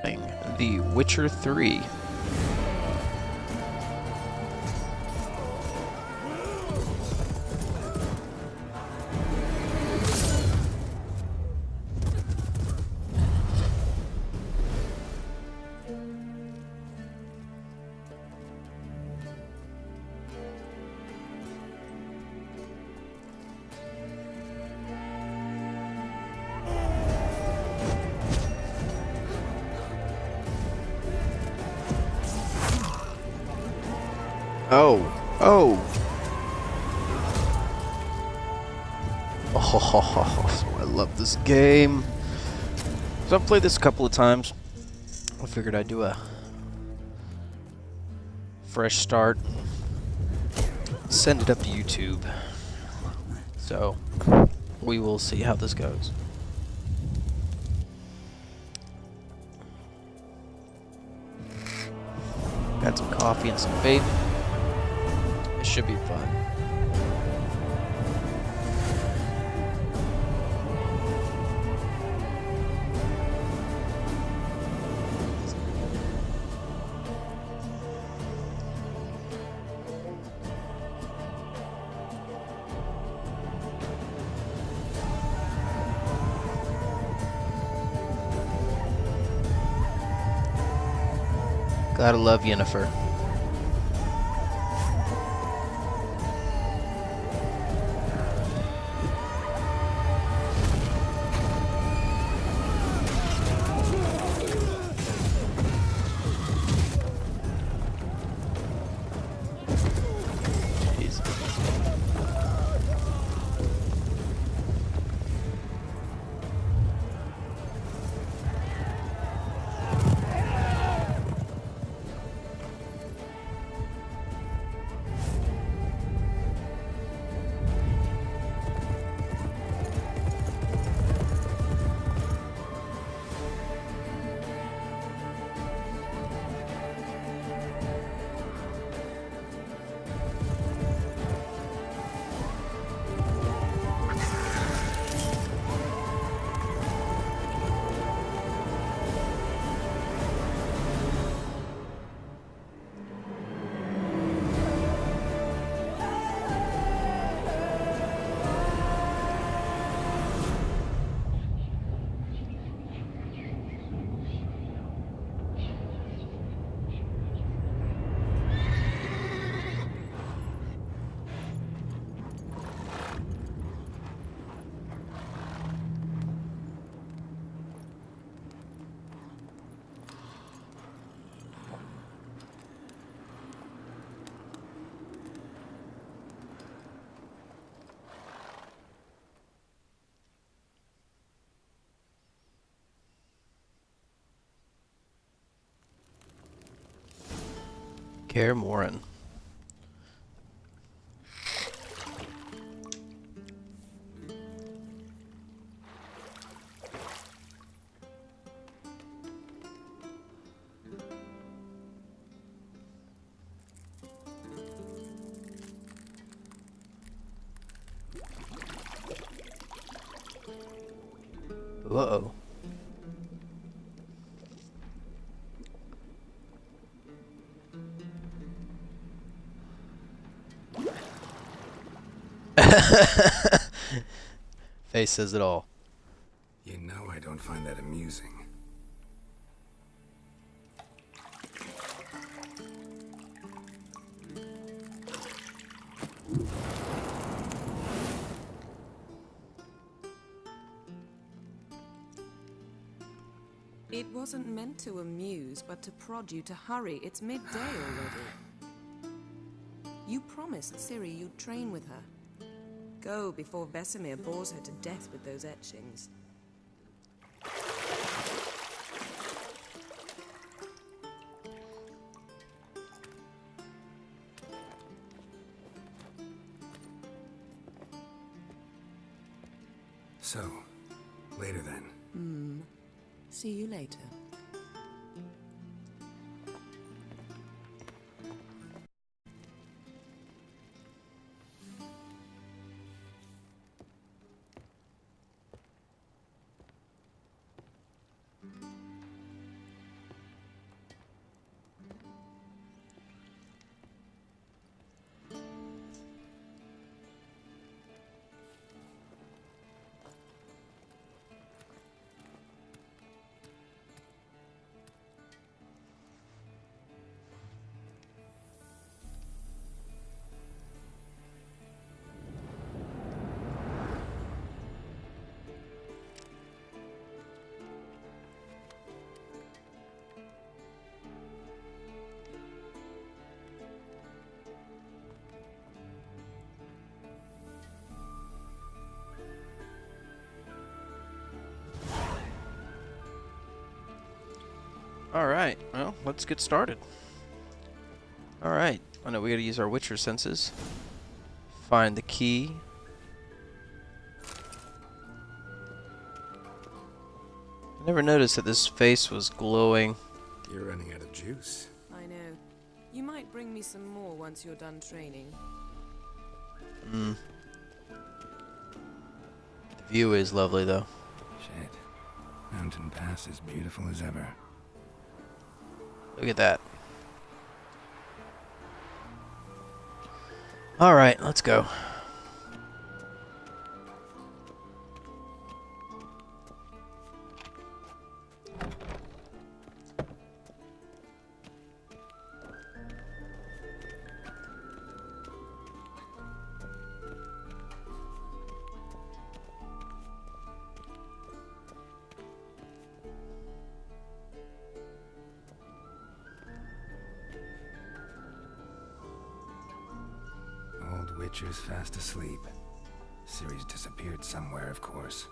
The Witcher 3. Oh, oh. Oh, I love this game. So I've played this a couple of times. I figured I'd do a fresh start. Send it up to YouTube. So we will see how this goes. Got some coffee and some vape. It should be fun. Gotta love Yennefer. Jeez. Kaer Morhen. Uh-oh. Face says it all. You know I don't find that amusing. It wasn't meant to amuse, but to prod you to hurry. It's midday already. You promised Ciri you'd train with her. Go before Vesemir bores her to death with those etchings. So, later then. See you later. Alright, well, let's get started. Alright, I know we gotta use our Witcher senses. Find the key. I never noticed that this face was glowing. You're running out of juice. I know. You might bring me some more once you're done training. The view is lovely, though. Shit. Mountain Pass is beautiful as ever. Look at that. Alright, let's go. Old Witcher's fast asleep. Ciri's disappeared somewhere, of course.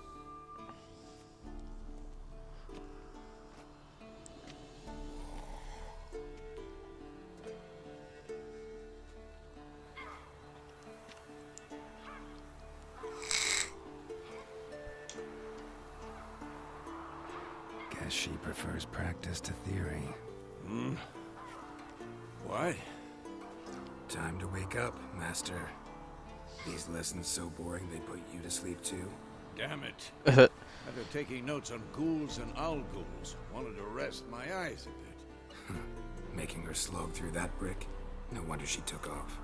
Guess she prefers practice to theory. What? Time to wake up, Master. These lessons so boring they put you to sleep too? Damn it. After taking notes on ghouls and owl ghouls, wanted to rest my eyes a bit. Making her slog through that brick? No wonder she took off.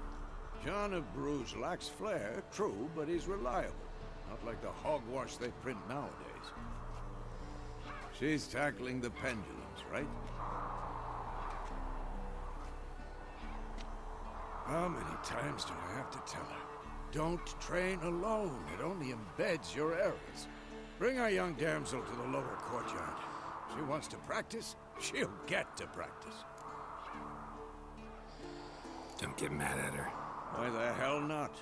John of Bruges lacks flair, true, but he's reliable. Not like the hogwash they print nowadays. She's tackling the pendulums, right? How many times do I have to tell her? Don't train alone. It only embeds your errors. Bring our young damsel to the lower courtyard. She wants to practice, she'll get to practice. Don't get mad at her. Why the hell not?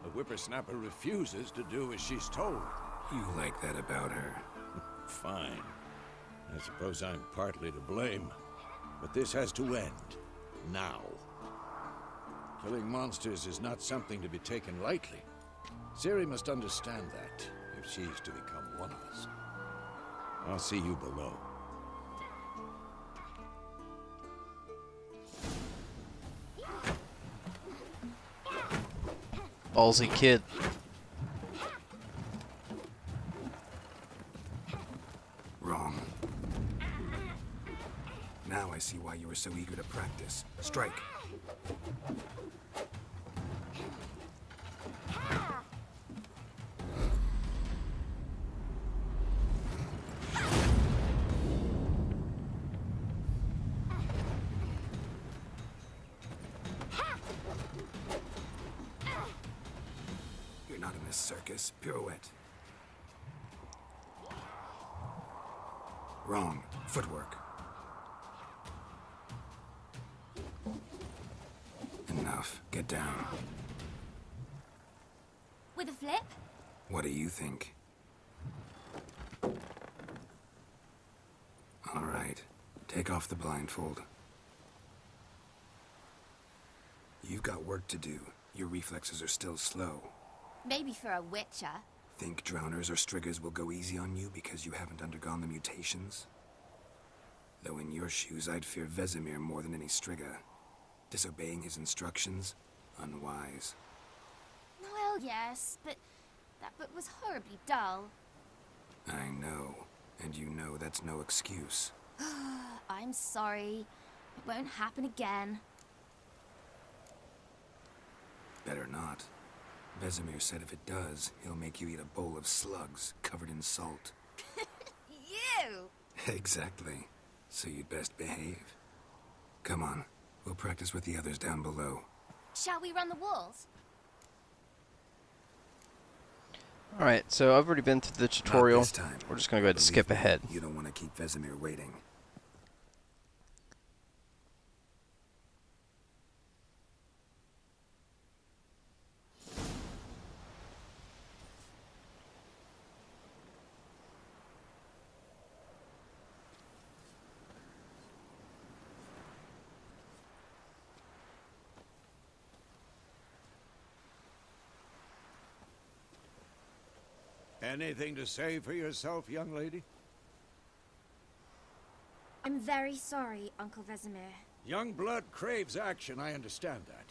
The whippersnapper refuses to do as she's told. You like that about her. Fine. I suppose I'm partly to blame. But this has to end. Now. Killing monsters is not something to be taken lightly. Ciri must understand that, if she's to become one of us. I'll see you below. Ballsy kid. Wrong. Now I see why you were so eager to practice. Strike. You're not in this circus. Pirouette. Wrong. Footwork. Enough. Get down. With a flip? What do you think? All right. Take off the blindfold. You've got work to do. Your reflexes are still slow. Maybe for a witcher. Think drowners or striggers will go easy on you because you haven't undergone the mutations? Though in your shoes, I'd fear Vesemir more than any strigger. Disobeying his instructions? Unwise. Well, yes, but that book was horribly dull. I know. And you know that's no excuse. I'm sorry. It won't happen again. Better not. Vesemir said if it does, he'll make you eat a bowl of slugs covered in salt. You! Exactly. So you'd best behave. Come on. We'll practice with the others down below. Shall we run the walls? Alright, so I've already been through the tutorial. Not this time. We're just gonna go ahead and Believe skip me, ahead. You don't want to keep Vesemir waiting. Anything to say for yourself, young lady? I'm very sorry, Uncle Vesemir. Young blood craves action, I understand that.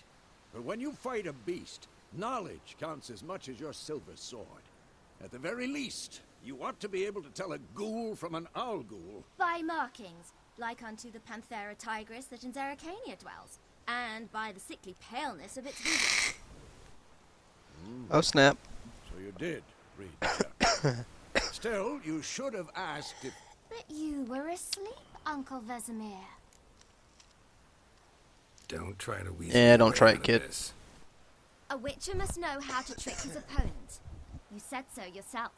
But when you fight a beast, knowledge counts as much as your silver sword. At the very least, you ought to be able to tell a ghoul from an owl ghoul. By markings, like unto the Panthera tigris that in Zerrikania dwells, and by the sickly paleness of its vision. Oh, snap. So you did read the chapter. Still, you should have asked if... But you were asleep, Uncle Vesemir. Don't try to weasel Yeah, your don't way try out it, of kid. this. A witcher must know how to trick his opponent. You said so yourself.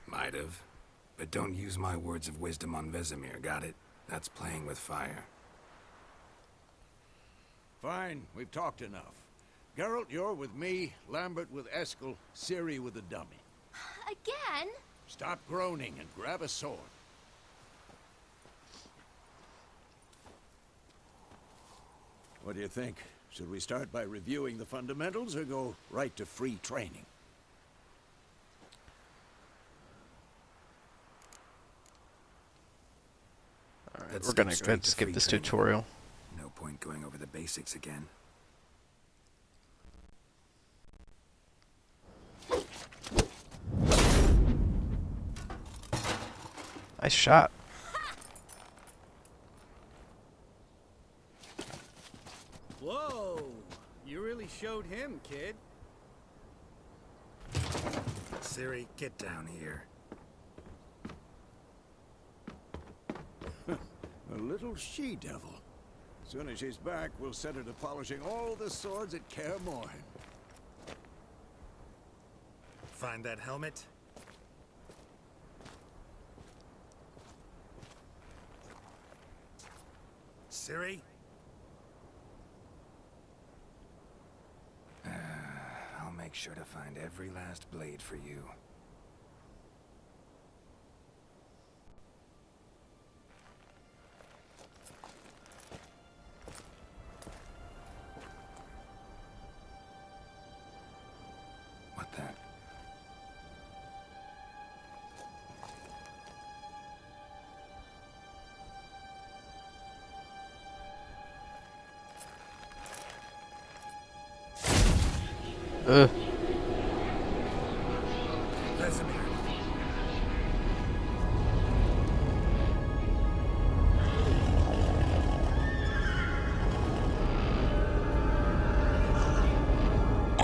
Might have. But don't use my words of wisdom on Vesemir, got it? That's playing with fire. Fine, we've talked enough. Geralt, you're with me, Lambert with Eskel, Ciri with the dummy. Again? Stop groaning and grab a sword. What do you think? Should we start by reviewing the fundamentals or go right to free training? Alright, Let's we're skip gonna go straight ahead and to skip free this training. tutorial. No point going over the basics again. Nice shot. Whoa! You really showed him, kid. Ciri, get down here. A little she-devil. Soon as she's back, we'll set her to polishing all the swords at Kaer Morhen. Find that helmet? Ciri? I'll make sure to find every last blade for you. What the? Ugh. Vesemir.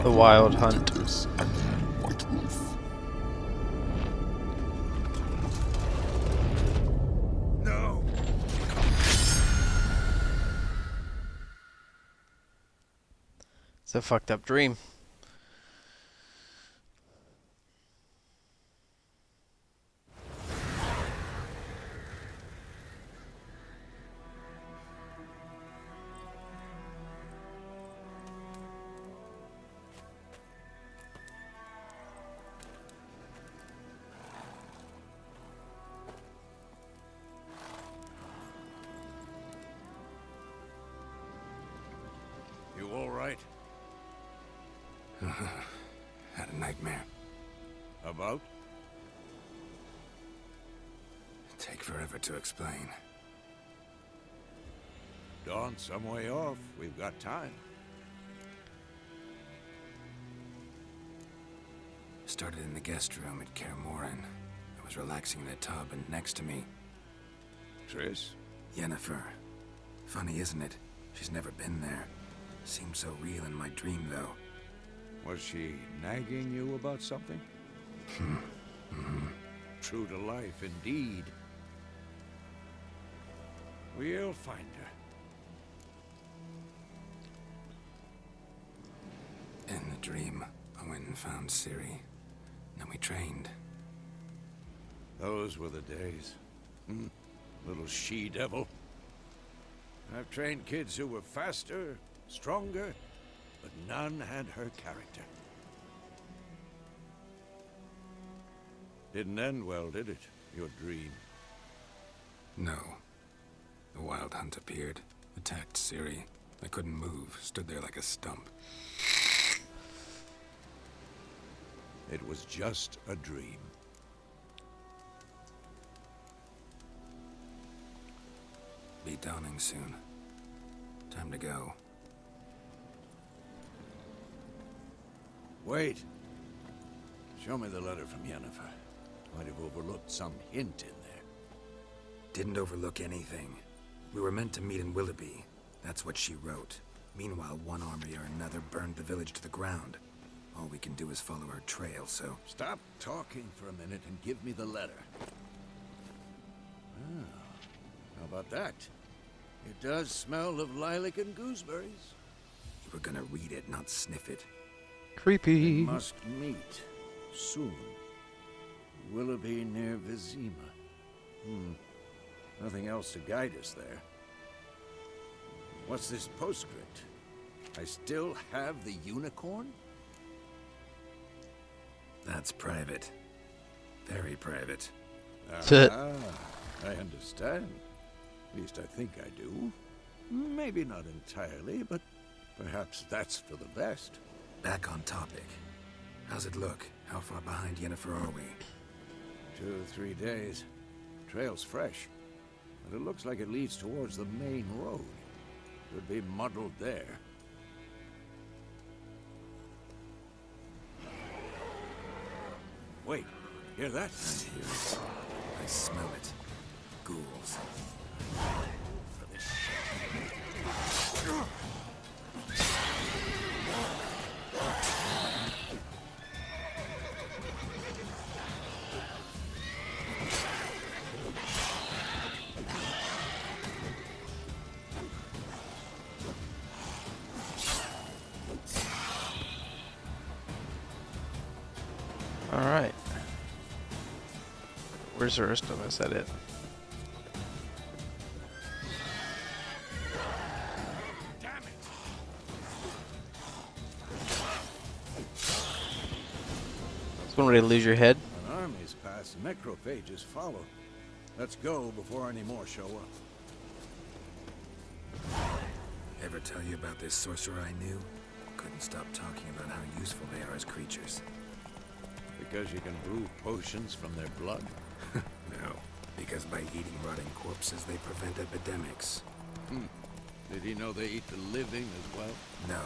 The Wild Hunt. No! It's a fucked up dream. You all right? Had a nightmare. About? Take forever to explain. Dawn's some way off. We've got time. Started in the guest room at Kaer Morhen. I was relaxing in a tub, and next to me, Triss? Yennefer. Funny, isn't it? She's never been there. Seemed so real in my dream, though. Was she nagging you about something? True to life, indeed. We'll find her. In the dream, I went and found Ciri. Then we trained. Those were the days. Little she-devil. I've trained kids who were faster, stronger, but none had her character. Didn't end well, did it? Your dream. No. The Wild Hunt appeared, attacked Ciri. I couldn't move, stood there like a stump. It was just a dream. Be dawning soon. Time to go. Wait. Show me the letter from Yennefer. Might have overlooked some hint in there. Didn't overlook anything. We were meant to meet in Willoughby. That's what she wrote. Meanwhile, one army or another burned the village to the ground. All we can do is follow her trail, so... Stop talking for a minute and give me the letter. Ah, how about that? It does smell of lilac and gooseberries. You were gonna read it, not sniff it. Creepy. We must meet soon. Willoughby near Vizima. Nothing else to guide us there. What's this postscript? I still have the unicorn? That's private. Very private. Ah, I understand. At least I think I do. Maybe not entirely, but perhaps that's for the best. Back on topic. How's it look? How far behind Yennefer are we? 2 or 3 days. Trail's fresh, but it looks like it leads towards the main road. Could be muddled there. Wait, hear that? I hear it. I smell it. Ghouls. For this. Alright. Where's the rest of us? Is that it? It's one way to lose your head. When armies pass, necrophages follow. Let's go before any more show up. Ever tell you about this sorcerer I knew? Couldn't stop talking about how useful they are as creatures. Because you can brew potions from their blood? No, because by eating rotting corpses, they prevent epidemics. Did he know they eat the living as well? No,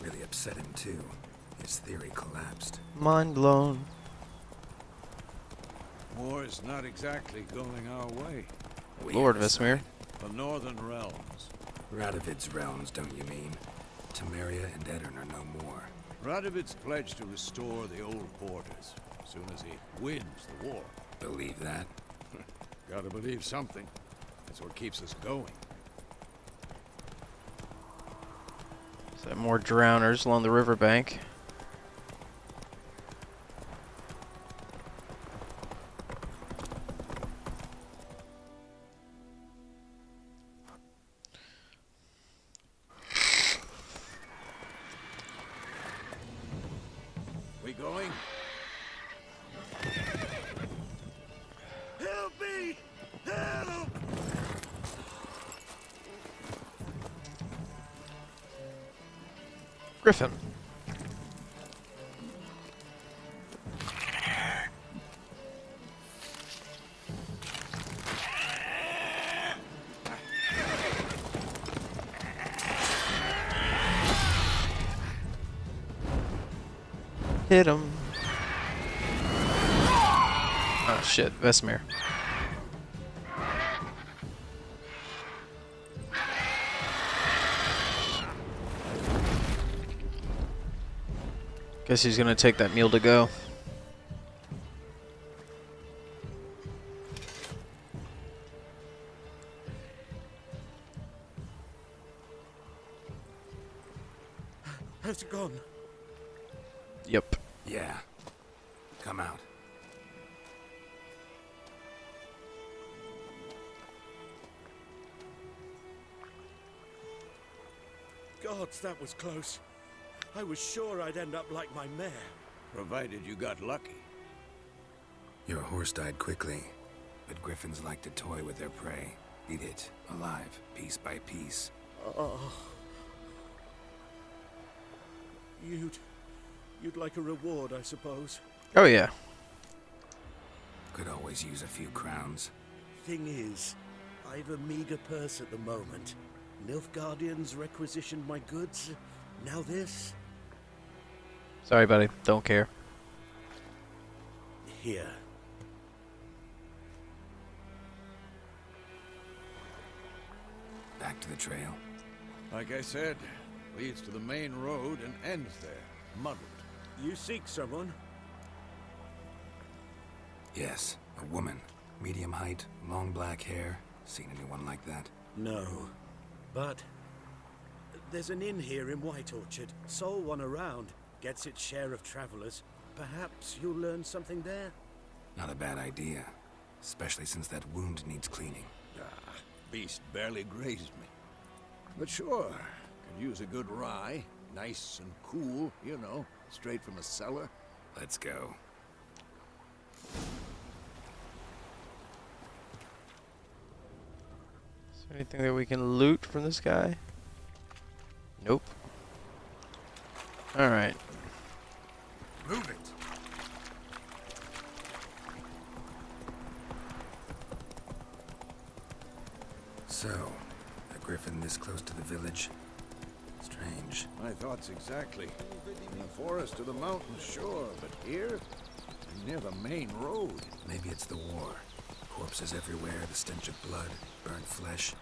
really upset him too. His theory collapsed. Mind blown. War is not exactly going our way. We Lord have a Vesemir. The Northern Realms. Radovid's realms, don't you mean? Temeria and Edirn are no more. Radovid's pledged to restore the old borders as soon as he wins the war. Believe that? Gotta believe something. That's what keeps us going. Is that more drowners along the riverbank? We going? Help me! Help! Griffin. Hit him. Oh shit, Vesemir. Guess he's gonna take that meal to go. Has it gone? Yep. Yeah. Come out. Gods, that was close. I was sure I'd end up like my mare. Provided you got lucky. Your horse died quickly, but griffins like to toy with their prey. Eat it, alive, piece by piece. Oh. You'd You'd like a reward, I suppose. Oh yeah. Could always use a few crowns. Thing is, I've a meager purse at the moment. Nilfgaardians requisitioned my goods. Now this? Sorry, buddy. Don't care. Here. Back to the trail. Like I said, leads to the main road and ends there, muddled. You seek someone? Yes, a woman. Medium height, long black hair. Seen anyone like that? No. But there's an inn here in White Orchard. Sole one around. Gets its share of travelers. Perhaps you'll learn something there? Not a bad idea. Especially since that wound needs cleaning. Ah, beast barely grazed me. But sure, could use a good rye. Nice and cool, you know, straight from a cellar. Let's go. Is there anything that we can loot from this guy? Nope. Alright. Move it! So, a griffin this close to the village? Strange. My thoughts exactly. In the forest or the mountains, sure, but here? Near the main road. Maybe it's the war. Corpses everywhere, the stench of blood, burnt flesh.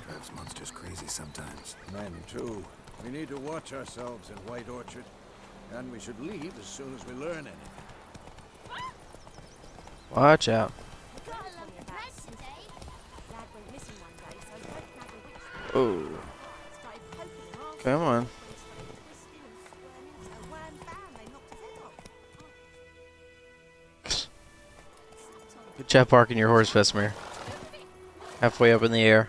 Drives monsters crazy sometimes. Men, too. We need to watch ourselves in White Orchard. And we should leave as soon as we learn anything. Watch out. Oh. Come on. Good job parking your horse, Vesemir. Halfway up in the air.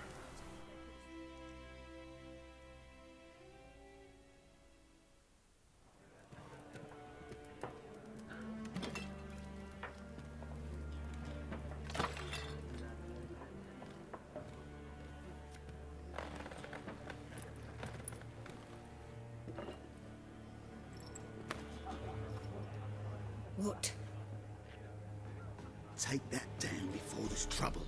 What? Take that down before there's trouble.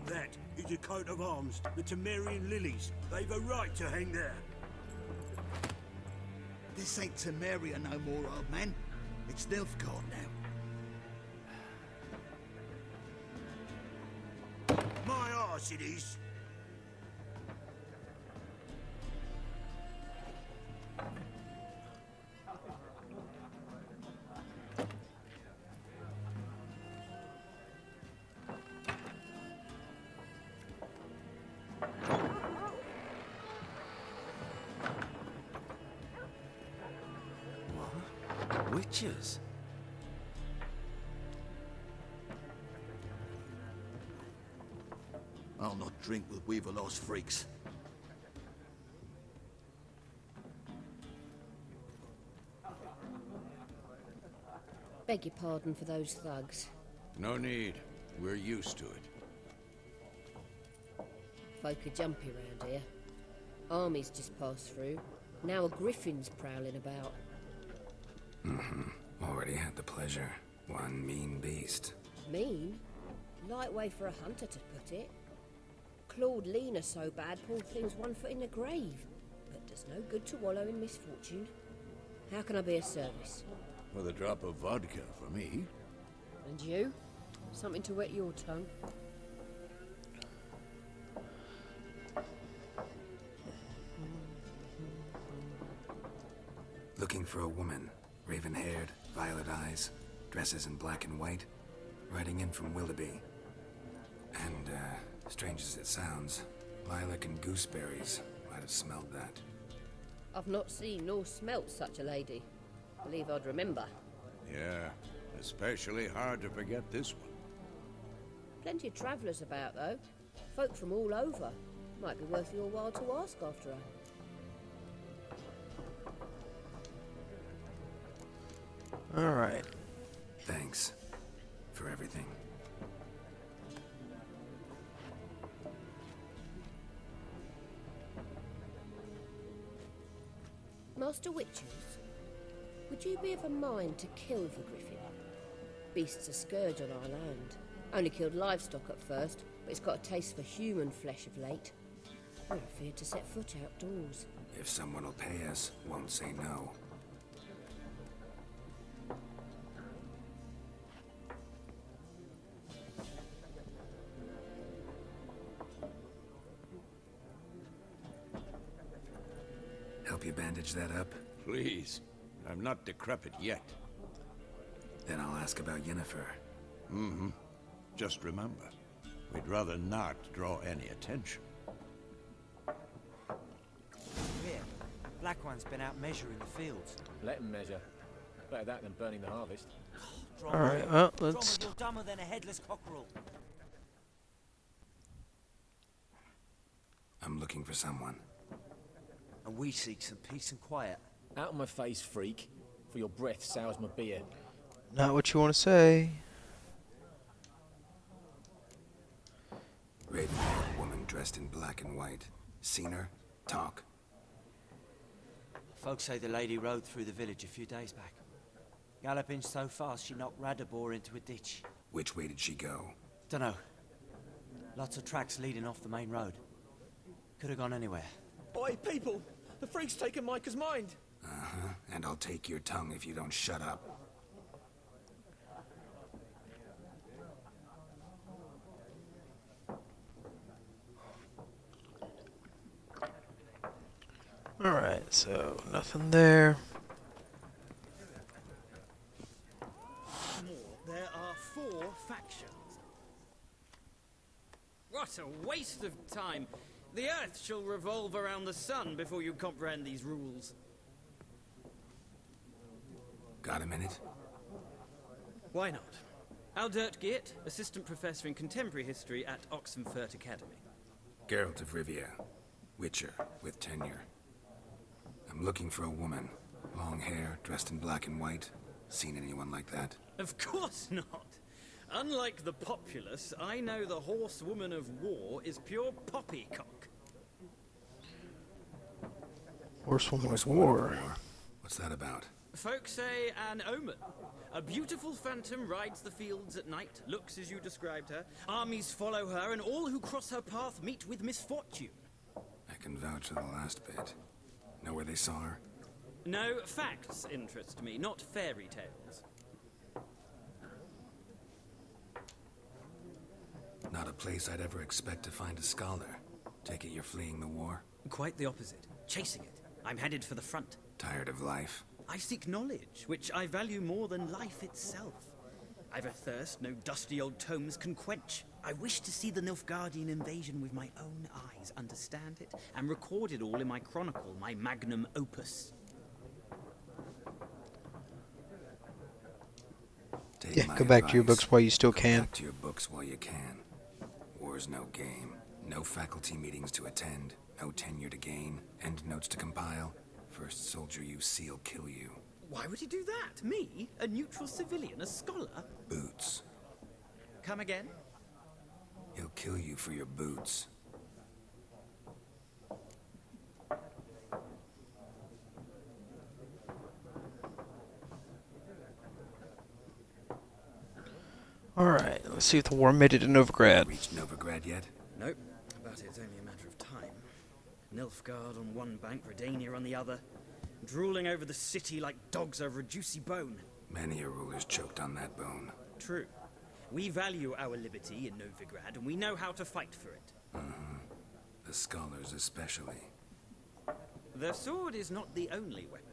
That is a coat of arms, the Temerian lilies. They've a right to hang there. This ain't Temeria no more, old man. It's Nilfgaard now. My arse it is. Witches? I'll not drink with Weaverlaw's freaks. Beg your pardon for those thugs. No need. We're used to it. Folk are jumpy round here. Armies just passed through. Now a griffin's prowling about. Already had the pleasure. One mean beast. Mean? Light way for a hunter to put it. Clawed Lena so bad, poor thing's 1 foot in the grave. But does no good to wallow in misfortune. How can I be of service? With a drop of vodka for me. And you? Something to wet your tongue? Looking for a woman. Raven-haired, violet eyes, dresses in black and white. Riding in from Willoughby. And, strange as it sounds, lilac and gooseberries. Might have smelled that. I've not seen nor smelt such a lady. Believe I'd remember. Yeah, especially hard to forget this one. Plenty of travellers about, though. Folk from all over. Might be worth your while to ask after her. Alright. Thanks. For everything. Master Witches? would you be of a mind to kill the griffin? Beast's a scourge on our land. Only killed livestock at first, but it's got a taste for human flesh of late. We're afeard to set foot outdoors. If someone will pay us, won't say no. Help you bandage that up? Please. I'm not decrepit yet. Then I'll ask about Yennefer. Mm-hmm. Just remember, we'd rather not draw any attention. Here, Black One's been out measuring the fields. Let him measure. Better that than burning the harvest. Alright, well, let's... You're dumber than a headless cockerel. I'm looking for someone. And we seek some peace and quiet. Out of my face, freak. For your breath sours my beer. Not what you want to say. Raven-haired woman dressed in black and white. Seen her? Talk. Folks say the lady rode through the village a few days back. Galloping so fast she knocked Radabor into a ditch. Which way did she go? Dunno. Lots of tracks leading off the main road. Could have gone anywhere. Oi, people! The freak's taken Micah's mind! Uh-huh. And I'll take your tongue if you don't shut up. Alright, so nothing there. There are 4 factions. What a waste of time! The Earth shall revolve around the sun before you comprehend these rules. Got a minute? Why not? Aldert Geert, Assistant Professor in Contemporary History at Oxenfurt Academy. Geralt of Rivia. Witcher, with tenure. I'm looking for a woman. Long hair, dressed in black and white. Seen anyone like that? Of course not! Unlike the populace, I know the horsewoman of war is pure poppycock. Horsewoman of War. What's that about? Folks say an omen. A beautiful phantom rides the fields at night, looks as you described her. Armies follow her, and all who cross her path meet with misfortune. I can vouch for the last bit. Know where they saw her? No, facts interest me, not fairy tales. Not a place I'd ever expect to find a scholar. Take it you're fleeing the war? Quite the opposite. Chasing it. I'm headed for the front. Tired of life? I seek knowledge, which I value more than life itself. I've a thirst no dusty old tomes can quench. I wish to see the Nilfgaardian invasion with my own eyes, understand it, and record it all in my chronicle, my magnum opus. Take Yeah, my go back to your advice. books while you still Go can. back to your books while you can. War's no game. No faculty meetings to attend. No tenure to gain. End notes to compile. First soldier you see will kill you. Why would he do that? Me? A neutral civilian? A scholar? Boots. Come again? He'll kill you for your boots. Alright, let's see if the war made it to Novigrad. Reached Novigrad yet? Nope, but it's only a matter of time. Nilfgaard on one bank, Redania on the other, drooling over the city like dogs over a juicy bone. Many a ruler's choked on that bone. True. We value our liberty in Novigrad, and we know how to fight for it. The scholars especially. The sword is not the only weapon.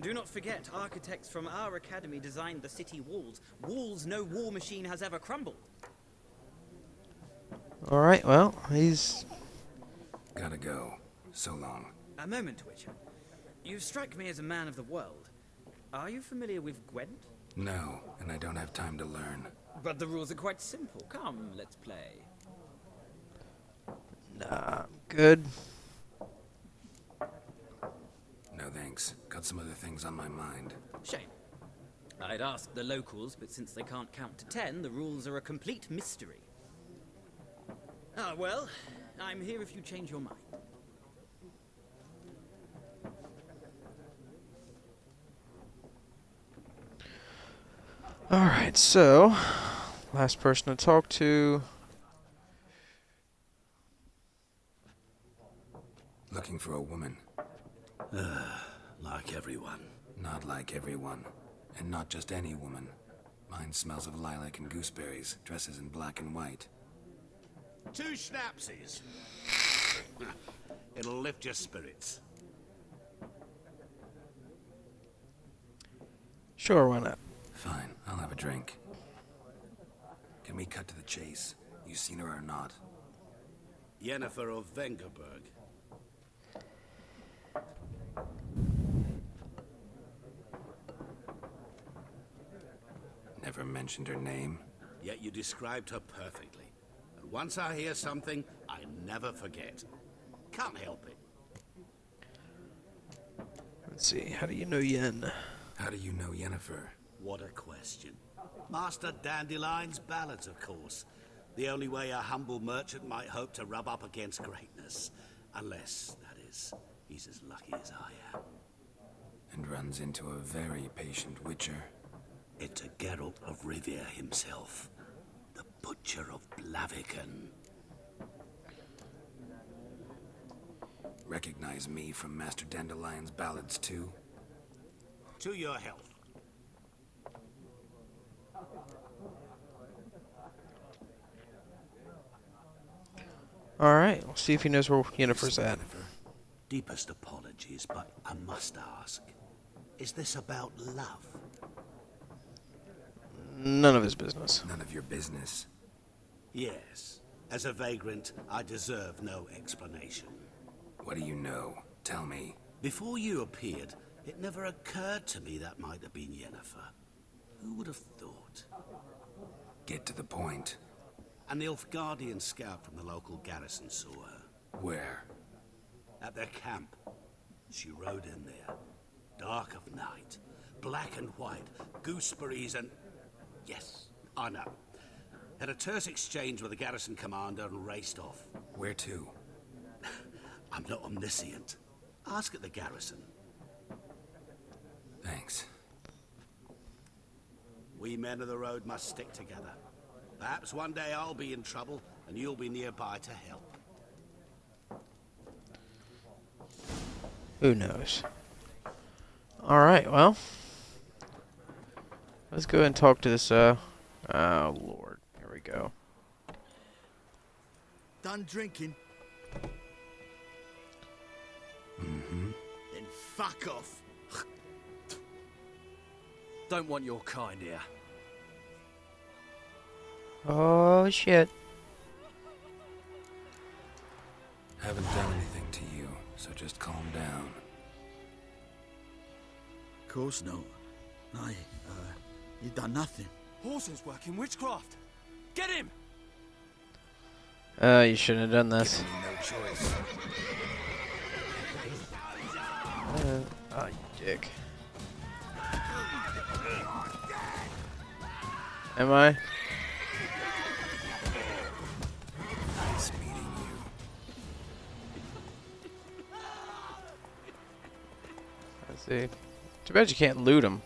Do not forget, architects from our academy designed the city walls. Walls no war machine has ever crumbled. Alright, well, he's... Gotta go. So long. A moment, Witcher. You strike me as a man of the world. Are you familiar with Gwent? No, and I don't have time to learn. But the rules are quite simple. Come, let's play. Nah, good. No thanks. Got some other things on my mind. Shame. I'd ask the locals, but since they can't count to 10, the rules are a complete mystery. Ah, well, I'm here if you change your mind. Alright, so last person to talk to. Looking for a woman. Like everyone. Not like everyone. And not just any woman. Mine smells of lilac and gooseberries, dresses in black and white. 2 schnapsies. It'll lift your spirits. Sure, why not? Fine, I'll have a drink. Can we cut to the chase? You seen her or not? Yennefer of Vengerberg. Never mentioned her name. Yet you described her perfectly. And once I hear something, I never forget. Can't help it. Let's see, how do you know Yen? How do you know Yennefer? What a question. Master Dandelion's ballads, of course. The only way a humble merchant might hope to rub up against greatness. Unless, that is, he's as lucky as I am. And runs into a very patient witcher. It's a Geralt of Rivia himself. The Butcher of Blaviken. Recognize me from Master Dandelion's ballads too? To your health. Alright, we'll see if he knows where Yennefer's at. Deepest apologies, but I must ask. Is this about love? None of his business. None of your business. Yes. As a vagrant, I deserve no explanation. What do you know? Tell me. Before you appeared, it never occurred to me that might have been Yennefer. Who would have thought? Get to the point. A Nilfgaardian scout from the local garrison saw her. Where? At their camp. She rode in there. Dark of night. Black and white. Gooseberries and... Yes, I know. Had a terse exchange with the garrison commander and raced off. Where to? I'm not omniscient. Ask at the garrison. Thanks. We men of the road must stick together. Perhaps one day I'll be in trouble and you'll be nearby to help. Who knows? Alright, well. Let's go ahead and talk to this, oh, Lord. Here we go. Done drinking? Mm-hmm. Then fuck off. Don't want your kind here. Oh, shit. Haven't done anything to you, so just calm down. Of course not. You done nothing. Horses working witchcraft. Get him! You shouldn't have done this. No choice. Oh, you dick. Am I? Nice meeting you. Let's see. Too bad you can't loot him.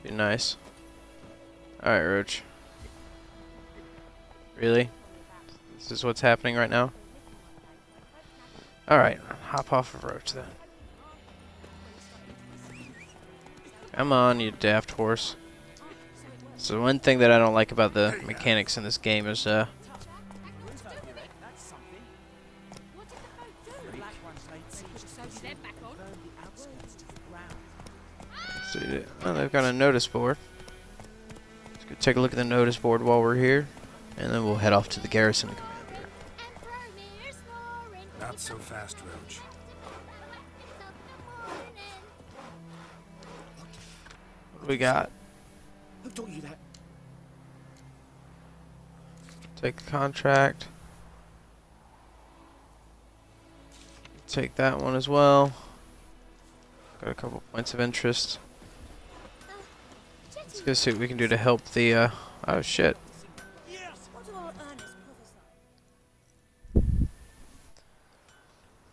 Be nice. Alright, Roach. Really? This is what's happening right now? Alright, hop off of Roach then. Come on, you daft horse. So one thing that I don't like about the mechanics in this game is, so, well, they've got a notice board. Let's go take a look at the notice board while we're here, and then we'll head off to the garrison commander. Not so fast, Roach. What do we got? Who taught you that? Take the contract. Take that one as well. Got a couple points of interest. Let's go see what we can do to help the, oh shit.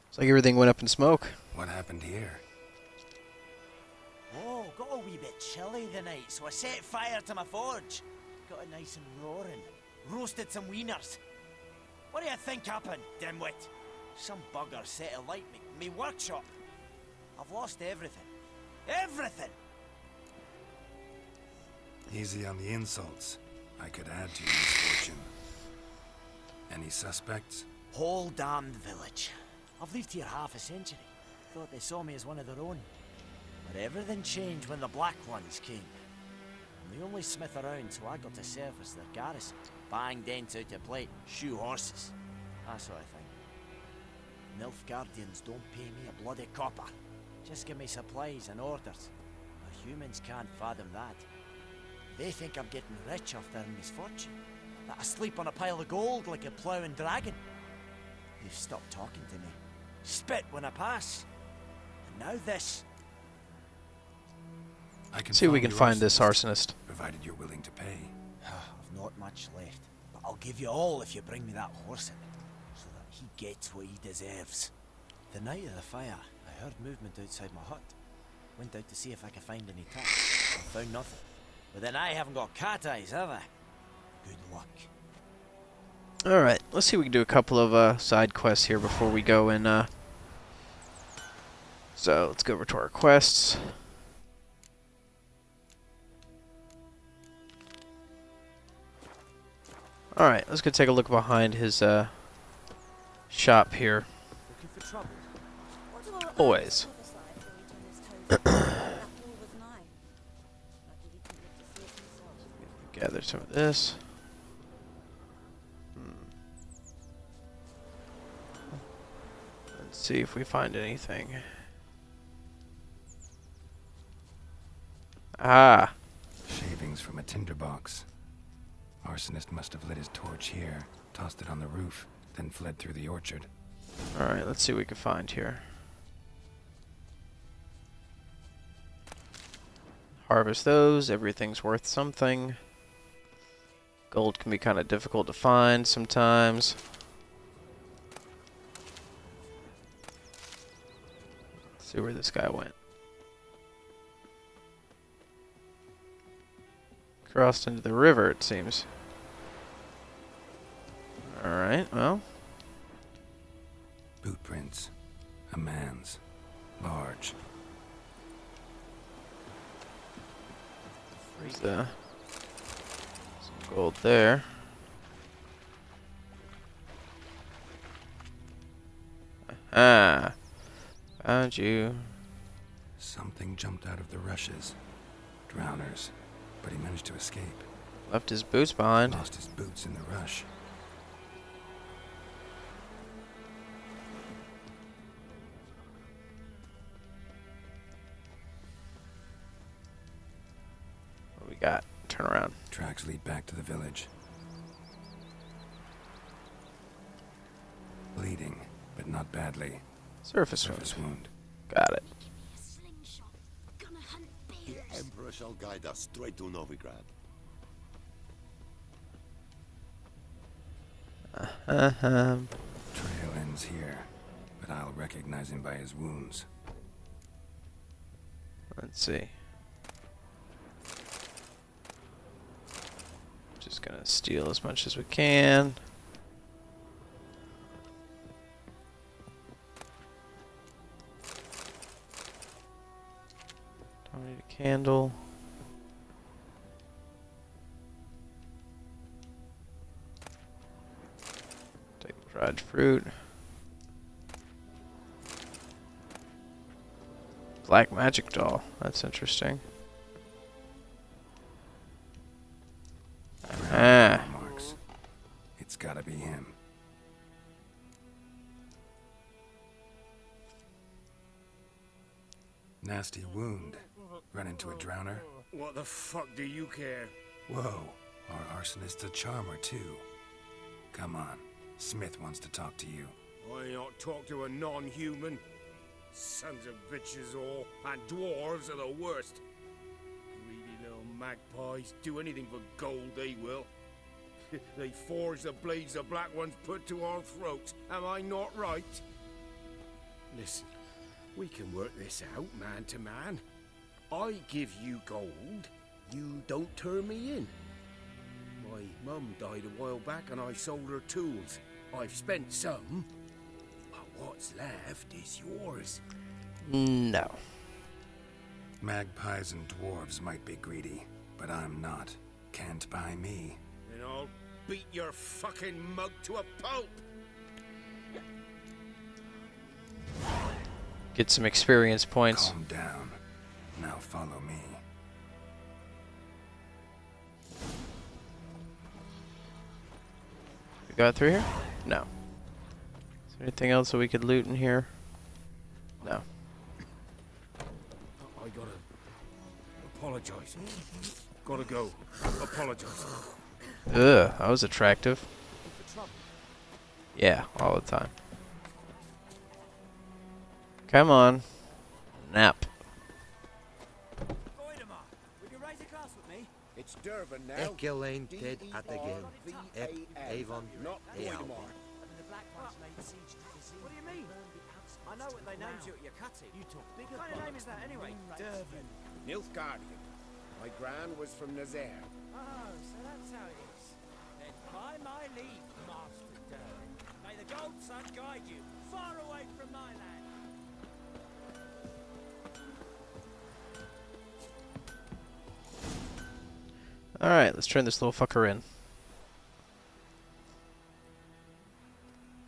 It's like everything went up in smoke. What happened here? Oh, got a a wee bit chilly the night, so I set fire to my forge. Got it nice and roaring. Roasted some wieners. What do you think happened, dimwit? Some bugger set alight me workshop. I've lost everything. Everything! Easy on the insults. I could add to your misfortune. Any suspects? Whole damned village. I've lived here half a century. Thought they saw me as one of their own. But everything changed when the Black Ones came. I'm the only smith around, so I got to service their garrison. Bang dents out of plate, shoe horses. That sort of thing. Nilfgaardians don't pay me a bloody copper. Just give me supplies and orders. But humans can't fathom that. They think I'm getting rich off their misfortune. That I sleep on a pile of gold like a ploughing dragon. They've stopped talking to me. Spit when I pass. And now this. I can See if we can find this arsonist. provided you're willing to pay. I've not much left, but I'll give you all if you bring me that horse in, so that he gets what he deserves. The night of the fire, I heard movement outside my hut. Went out to see if I could find any tracks. I found nothing. But then I haven't got cat eyes, have I? Good luck. Alright, let's see if we can do a couple of side quests here before we go in. So, let's go over to our quests. Alright, let's go take a look behind his shop here. Looking for trouble? Always. Gather some of this. Let's see if we find anything. Ah. Shavings from a tinderbox. Arsonist must have lit his torch here, tossed it on the roof, then fled through the orchard. Alright, let's see what we can find here. Harvest those. Everything's worth something. Gold can be kind of difficult to find sometimes. Let's see where this guy went. Crossed into the river, it seems. Alright, well. Boot prints. A man's. Large. There's some gold there. Ah, found you. Something jumped out of the rushes. Drowners. But he managed to escape. Left his boots behind. Lost his boots in the rush. What we got? Turn around. Tracks lead back to the village. Bleeding, but not badly. Surface wound. Got it. The Emperor shall guide us straight to Novigrad. Trail ends here, but I'll recognize him by his wounds. Let's see. Just gonna steal as much as we can. Don't need a candle. Take the dried fruit. Black magic doll. That's interesting. Ah. Marks. It's gotta be him. Nasty wound. Run into a drowner. What the fuck do you care? Whoa, our arsonist's a charmer too. Come on, Smith wants to talk to you. Why not talk to a non-human? Sons of bitches all, and dwarves are the worst. Greedy little magpies, do anything for gold they will. They forge the blades the Black Ones put to our throats, am I not right? Listen, we can work this out man to man. I give you gold, you don't turn me in. My mum died a while back and I sold her tools. I've spent some, but what's left is yours. No. Magpies and dwarves might be greedy, but I'm not. Can't buy me. And I'll beat your fucking mug to a pulp. Get some experience points. Calm down. Now follow me. We got through here? No. Is there anything else that we could loot in here? No. I gotta apologize. Gotta go. Apologize. Ugh, that was attractive. Yeah, all the time. Come on. Nap. It's Durban now. Ekelane dead at the game. Avon, not Ealmar. What do you mean? I know what they named you at your cutting. You talk bigger. What kind of name is that anyway? Durban. Nilfgaardian. My gran was from Nazaire. Oh, so that's how it is. Then by my leave, Master Durban, may the Gold Sun guide you far away from my land. Alright, let's turn this little fucker in.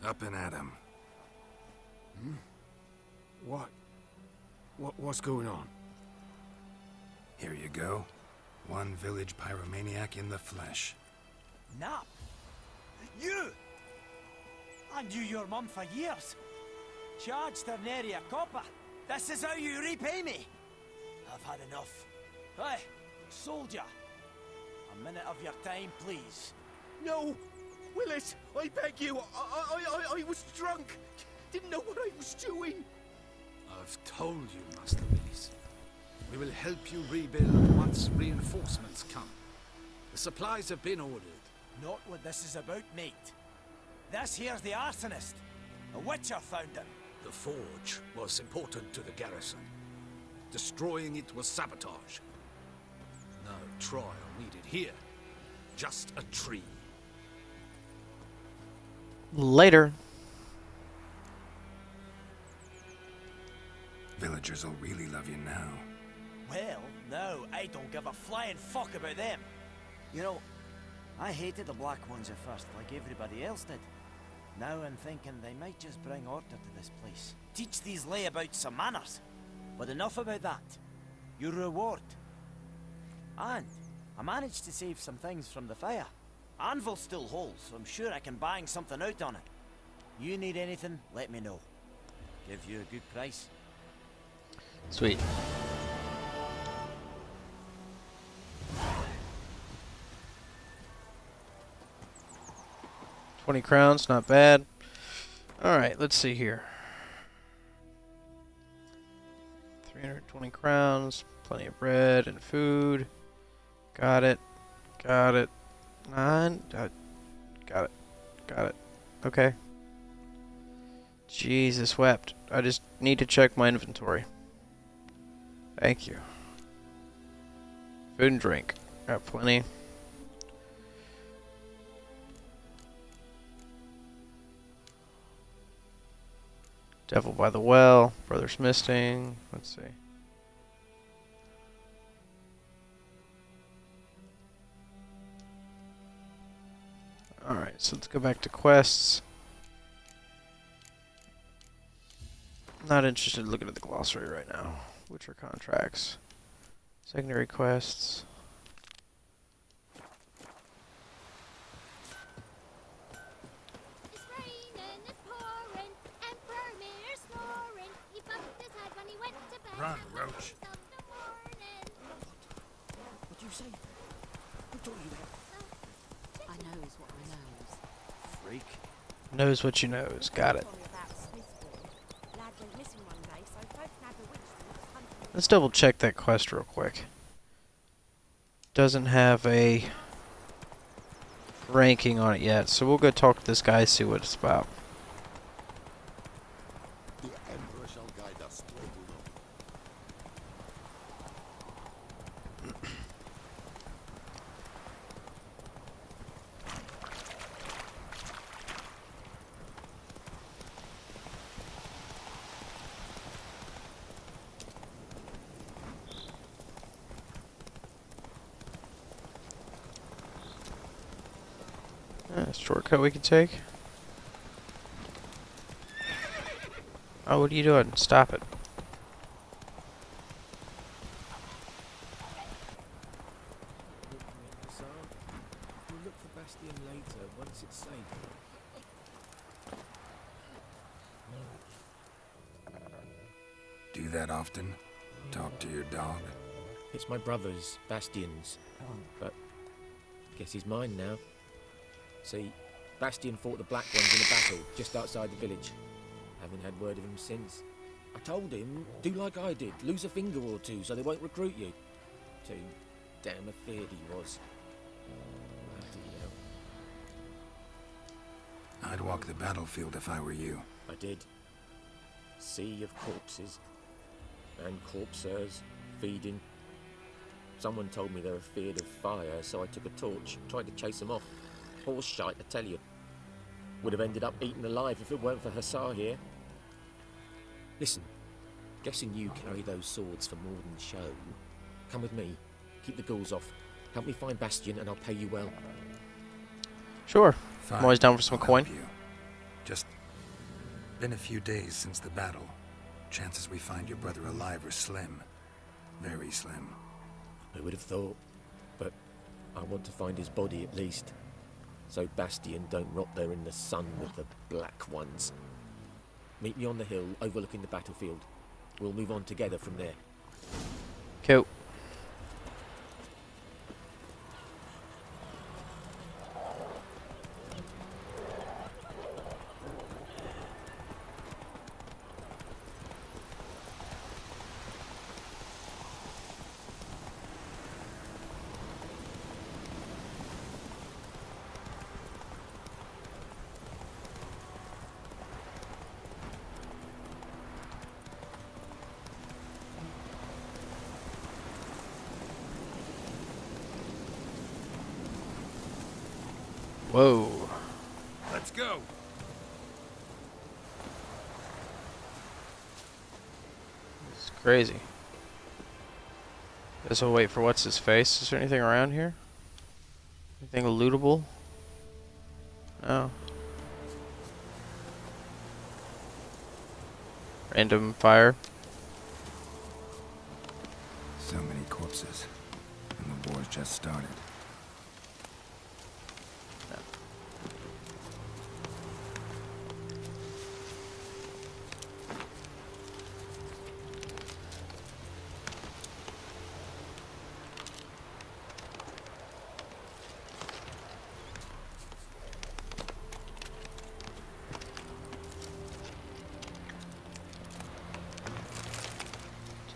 Up and at him. What's going on? Here you go. One village pyromaniac in the flesh. Nap? You? I knew your mum for years. Charged her nary a copper. This is how you repay me. I've had enough. Hey, soldier. A minute of your time, please. No! Willis, I beg you. I was drunk. Didn't know what I was doing. I've told you, Master Willis. We will help you rebuild once reinforcements come. The supplies have been ordered. Not what this is about, mate. This here's the arsonist. A witcher found him. The forge was important to the garrison. Destroying it was sabotage. No trial needed here. Just a tree. Later. Villagers will really love you now. Well, no, I don't give a flying fuck about them. You know, I hated the Black Ones at first, like everybody else did. Now I'm thinking they might just bring order to this place. Teach these layabouts some manners. But enough about that. Your reward. And I managed to save some things from the fire. Anvil still holds, so I'm sure I can bang something out on it. You need anything, let me know. Give you a good price. Sweet. $20 crowns, not bad. Alright, let's see here. 320 crowns, plenty of bread and food. Got it. Got it. Got it. Got it. Okay. Jesus wept. I just need to check my inventory. Thank you. Food and drink. Got plenty. Devil by the Well. Brothers Misting. Let's see. Alright, so let's go back to quests. Not interested in looking at the glossary right now. Witcher contracts. Secondary quests. It's raining, it's pouring, Emperor Mirror snoring. He bumped his head when he went to bed. Run, Roach. What'd you say? Who told you that? I knows what I knows. Freak. Knows what you knows. Got it. Let's double check that quest real quick. Doesn't have a ranking on it yet, so we'll go talk to this guy, see what it's about. The Emperor shall guide us straight to shortcut we can take. Oh, what are you doing? Stop it. We'll look for Bastion later, once it's safe. Do that often? Talk to your dog? It's my brother's, Bastion's. But guess he's mine now. See, Bastion fought the Black Ones in a battle just outside the village. Haven't had word of him since. I told him, do like I did, lose a finger or two so they won't recruit you. Too damn afeard he was. Bloody hell. I'd walk the battlefield if I were you. I did. Sea of corpses. And corpsers, feeding. Someone told me they were feared of fire, so I took a torch, tried to chase them off. Horse shite, I tell you. Would have ended up eaten alive if it weren't for Hussar here. Listen, guessing you carry those swords for more than show. Come with me, keep the ghouls off. Help me find Bastion and I'll pay you well. Sure. Fine. I'm always down for some I'll coin. help you. Just been a few days since the battle. Chances we find your brother alive are slim. Very slim. I would have thought, but I want to find his body at least. So Bastion don't rot there in the sun with the Black Ones. Meet me on the hill overlooking the battlefield. We'll move on together from there. Cool. Whoa. Let's go. This is crazy. Guess we'll wait for what's his face. Is there anything around here? Anything lootable? No. Random fire. So many corpses. And the war's just started.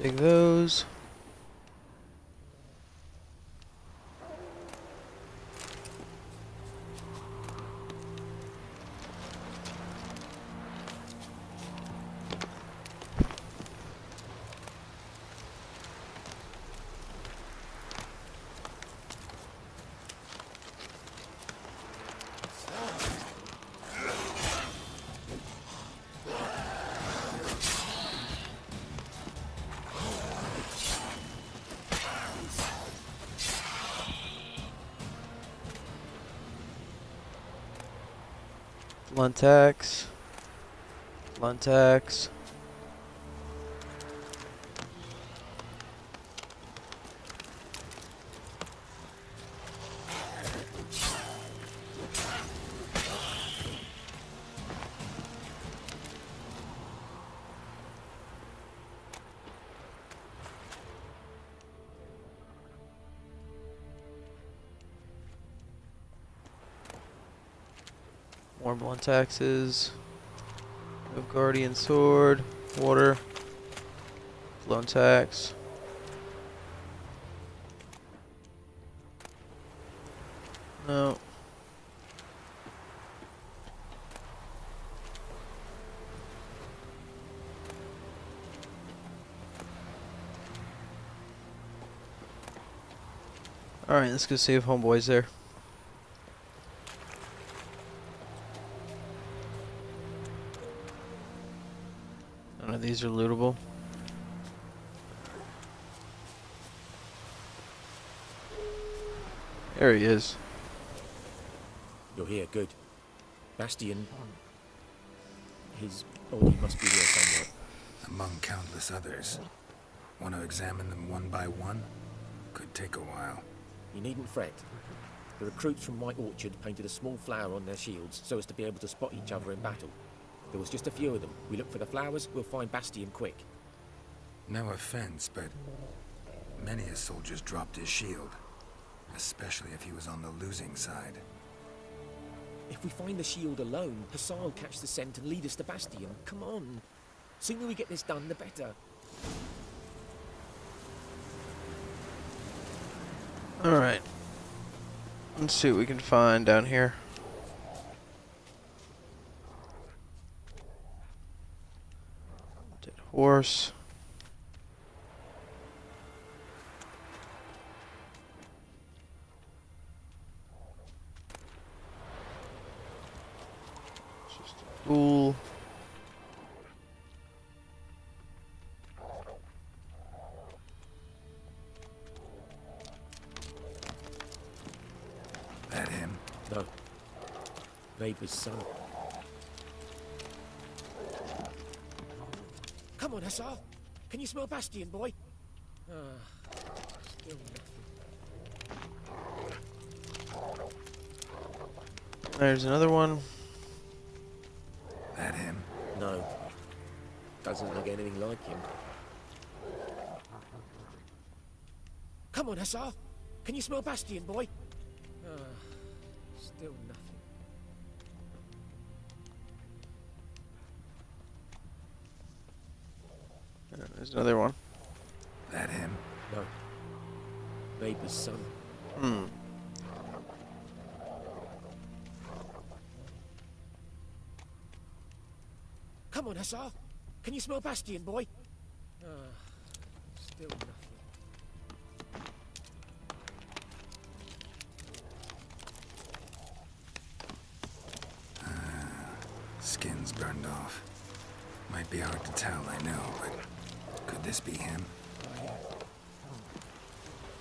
Take those. Luntax. Luntax. More blunt axes. Guardian sword. Water. Blunt axe. No. Alright, let's go see if homeboy's there. None of these are lootable. There he is. You're here, good. Bastion... His body must be here somewhere. Among countless others. Want to examine them one by one? Could take a while. You needn't fret. The recruits from White Orchard painted a small flower on their shields so as to be able to spot each other in battle. There was just a few of them. We look for the flowers, we'll find Bastion quick. No offense, but many a soldier's dropped his shield. Especially if he was on the losing side. If we find the shield alone, Hussar will catch the scent and lead us to Bastion. Come on. Sooner we get this done, the better. Alright. Let's see what we can find down here. Dead horse. Just a ghoul. That him? No. Vader's son. Come on, Hussar. Can you smell Bastion, boy? Still nothing. There's another one. That him? No. Doesn't look anything like him. Come on, Hussar. Can you smell Bastion, boy? Still nothing. There's another one. That him? No. Vader's son. Come on, Hussar. Can you smell Bastion, boy? Still nothing. Skin's burned off. Might be hard to tell, I know, but could this be him?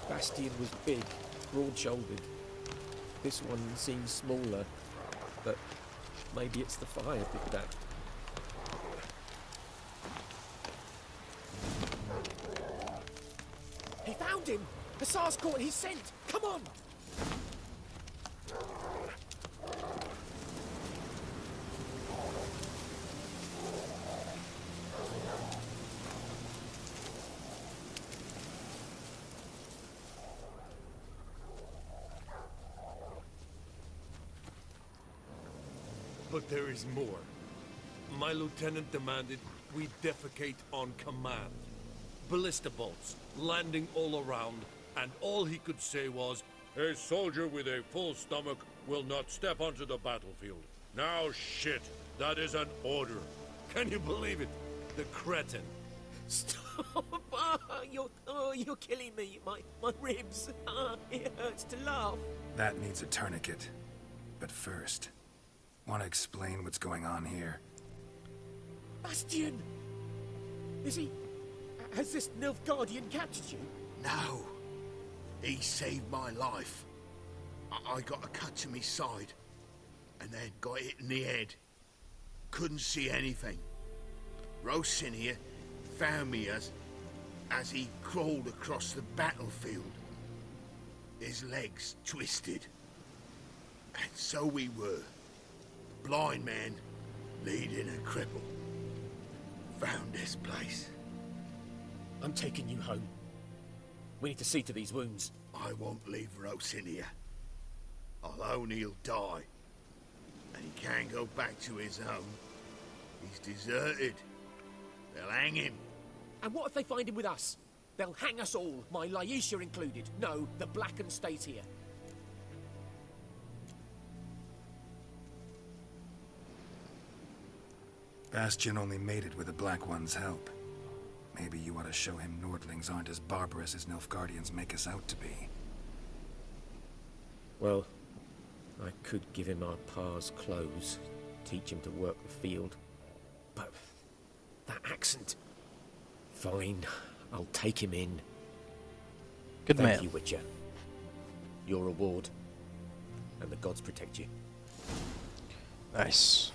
Bastion was big, broad-shouldered. This one seems smaller, but maybe it's the fire did that. He found him! Hussar's caught his scent! Come on! But there is more. My lieutenant demanded we defecate on command. Ballista bolts, landing all around, and all he could say was, "A soldier with a full stomach will not step onto the battlefield." Now shit, that is an order. Can you believe it? The cretin. Stop! You're killing me. My ribs. It hurts to laugh. That needs a tourniquet. But first, want to explain what's going on here? Bastion! Is he... Has this Nilfgaardian captured you? No. He saved my life. I got a cut to my side, and then got hit in the head. Couldn't see anything. Rosinia found me as he crawled across the battlefield. His legs twisted. And so we were. Blind man leading a cripple. Found this place. I'm taking you home. We need to see to these wounds. I won't leave Rosinia. Alone he'll die. And he can't go back to his home. He's deserted. They'll hang him. And what if they find him with us? They'll hang us all, my Laisha included. No, the Blacken stays here. Bastion only made it with the Black One's help. Maybe you ought to show him Nordlings aren't as barbarous as Nilfgaardians make us out to be. Well, I could give him our pa's clothes, teach him to work the field. But that accent... Fine, I'll take him in. Good man. Thank you, Witcher. Your reward. And the gods protect you. Nice.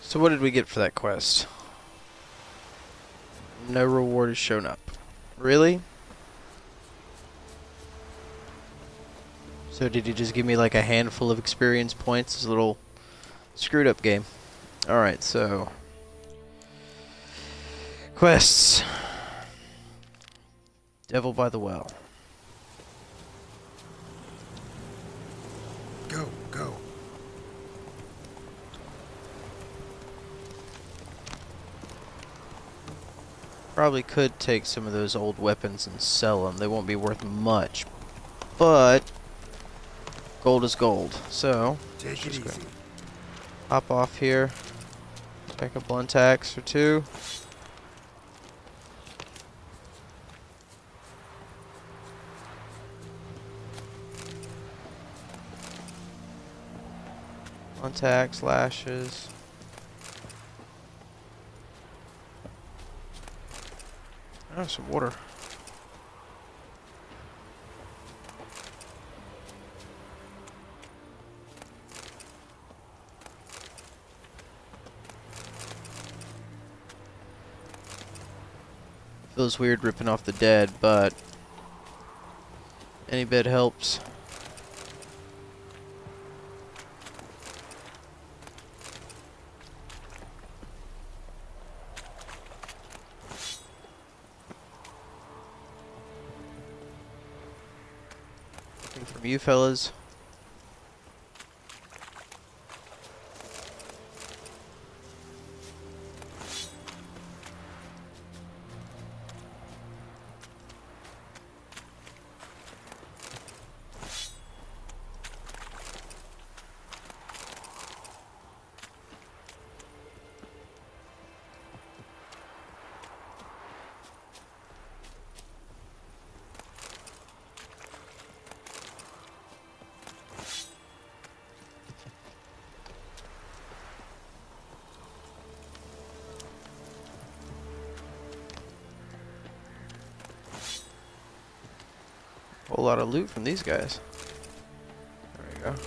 So what did we get for that quest? No reward has shown up. Really? So did he just give me like a handful of experience points? This little screwed up game. Alright, so quests. Devil by the Well. Go, go. Probably could take some of those old weapons and sell them. They won't be worth much, but gold is gold. So Take it easy. hop off here. Pick up one tax or two. One tax, lashes. Oh, some water. Feels weird ripping off the dead, but any bit helps. Looking from you fellas. Whole lot of loot from these guys. There we go.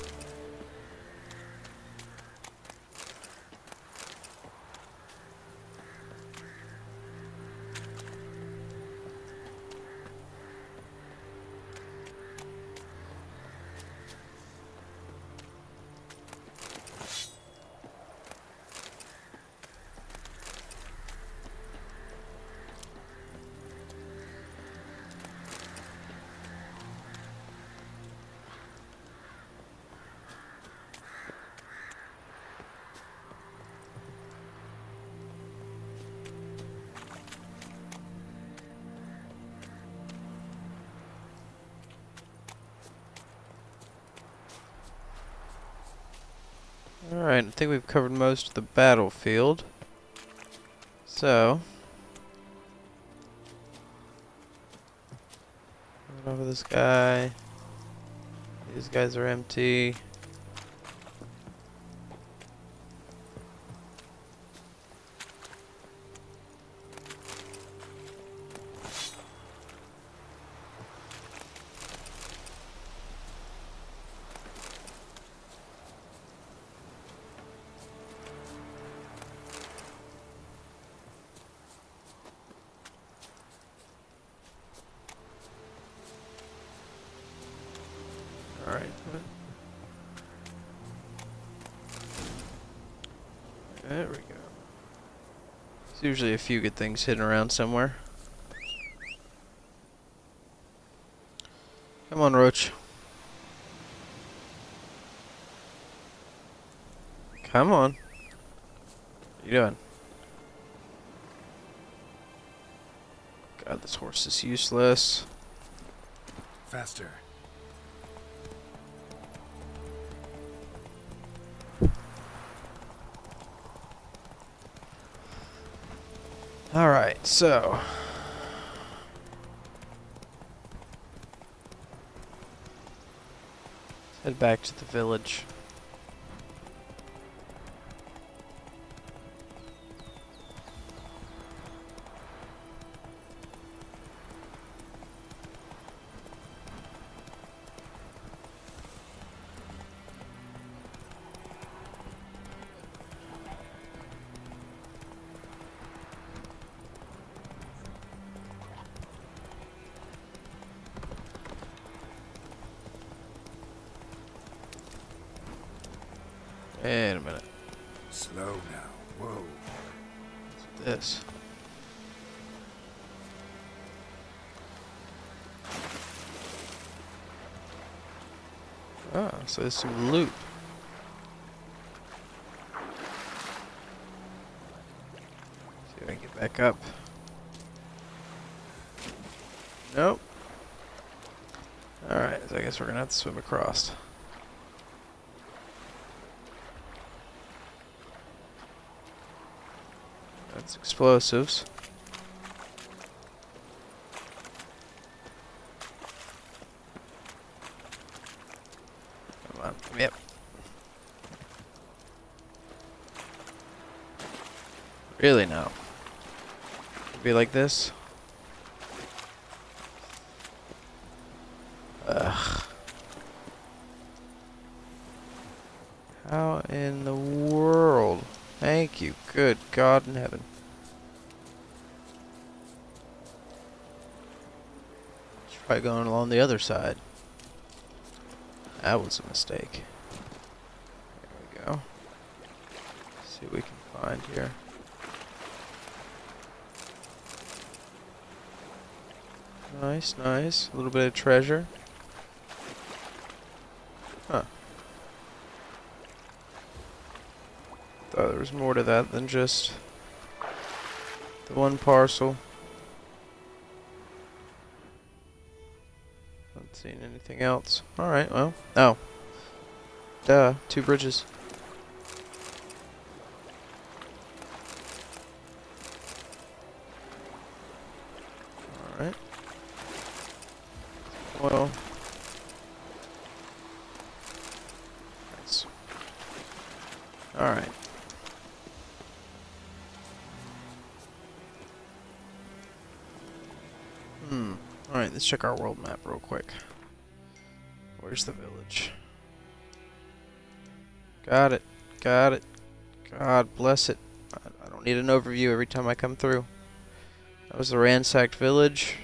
Alright, I think we've covered most of the battlefield. So, run over this guy. These guys are empty. Alright. There we go. There's usually a few good things hidden around somewhere. Come on, Roach. Come on. What are you doing? God, this horse is useless. Faster. Alright, so head back to the village. Wait a minute. Slow now. Whoa. What's this? Oh, so there's some loot. See if I can get back up. Nope. Alright, so I guess we're gonna have to swim across. That's explosives. Come on, yep. Really now? Be like this? Ugh. How in the world? Thank you. Good God in heaven. Should try going along the other side. That was a mistake. There we go. Let's see what we can find here. Nice, nice. A little bit of treasure. Huh. Thought there was more to that than just the one parcel. Not seeing anything else. Alright, well. Oh. Duh. 2 bridges. Alright. Well. Nice. Alright. Alright, let's check our world map real quick. Where's the village? Got it. Got it. God bless it. I don't need an overview every time I come through. That was the ransacked village.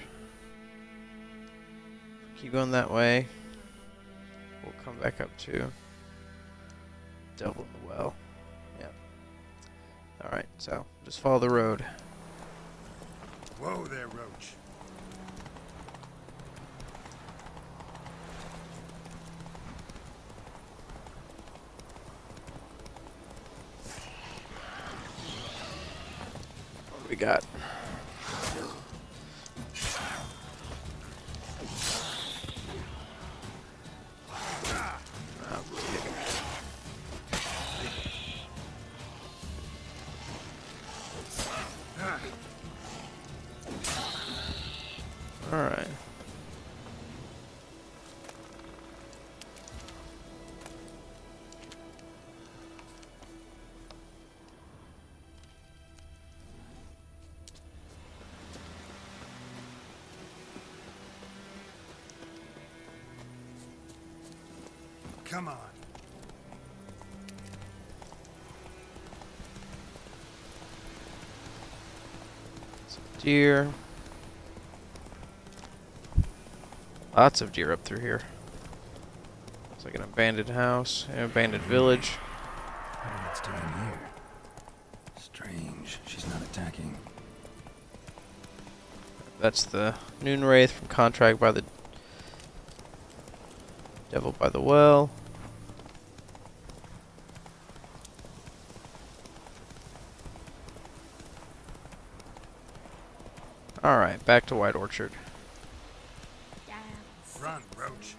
Keep going that way. We'll come back up to Devil in the Well. Yep. Alright, so just follow the road. Whoa there, Roach. What do we got? Alright. Come on. Some deer. Lots of deer up through here. It's like an abandoned house, an abandoned village. What are it's doing here? Strange. She's not attacking. That's the Noon Wraith from Contract by the Devil by the Well. Alright, back to White Orchard. Run, Roach.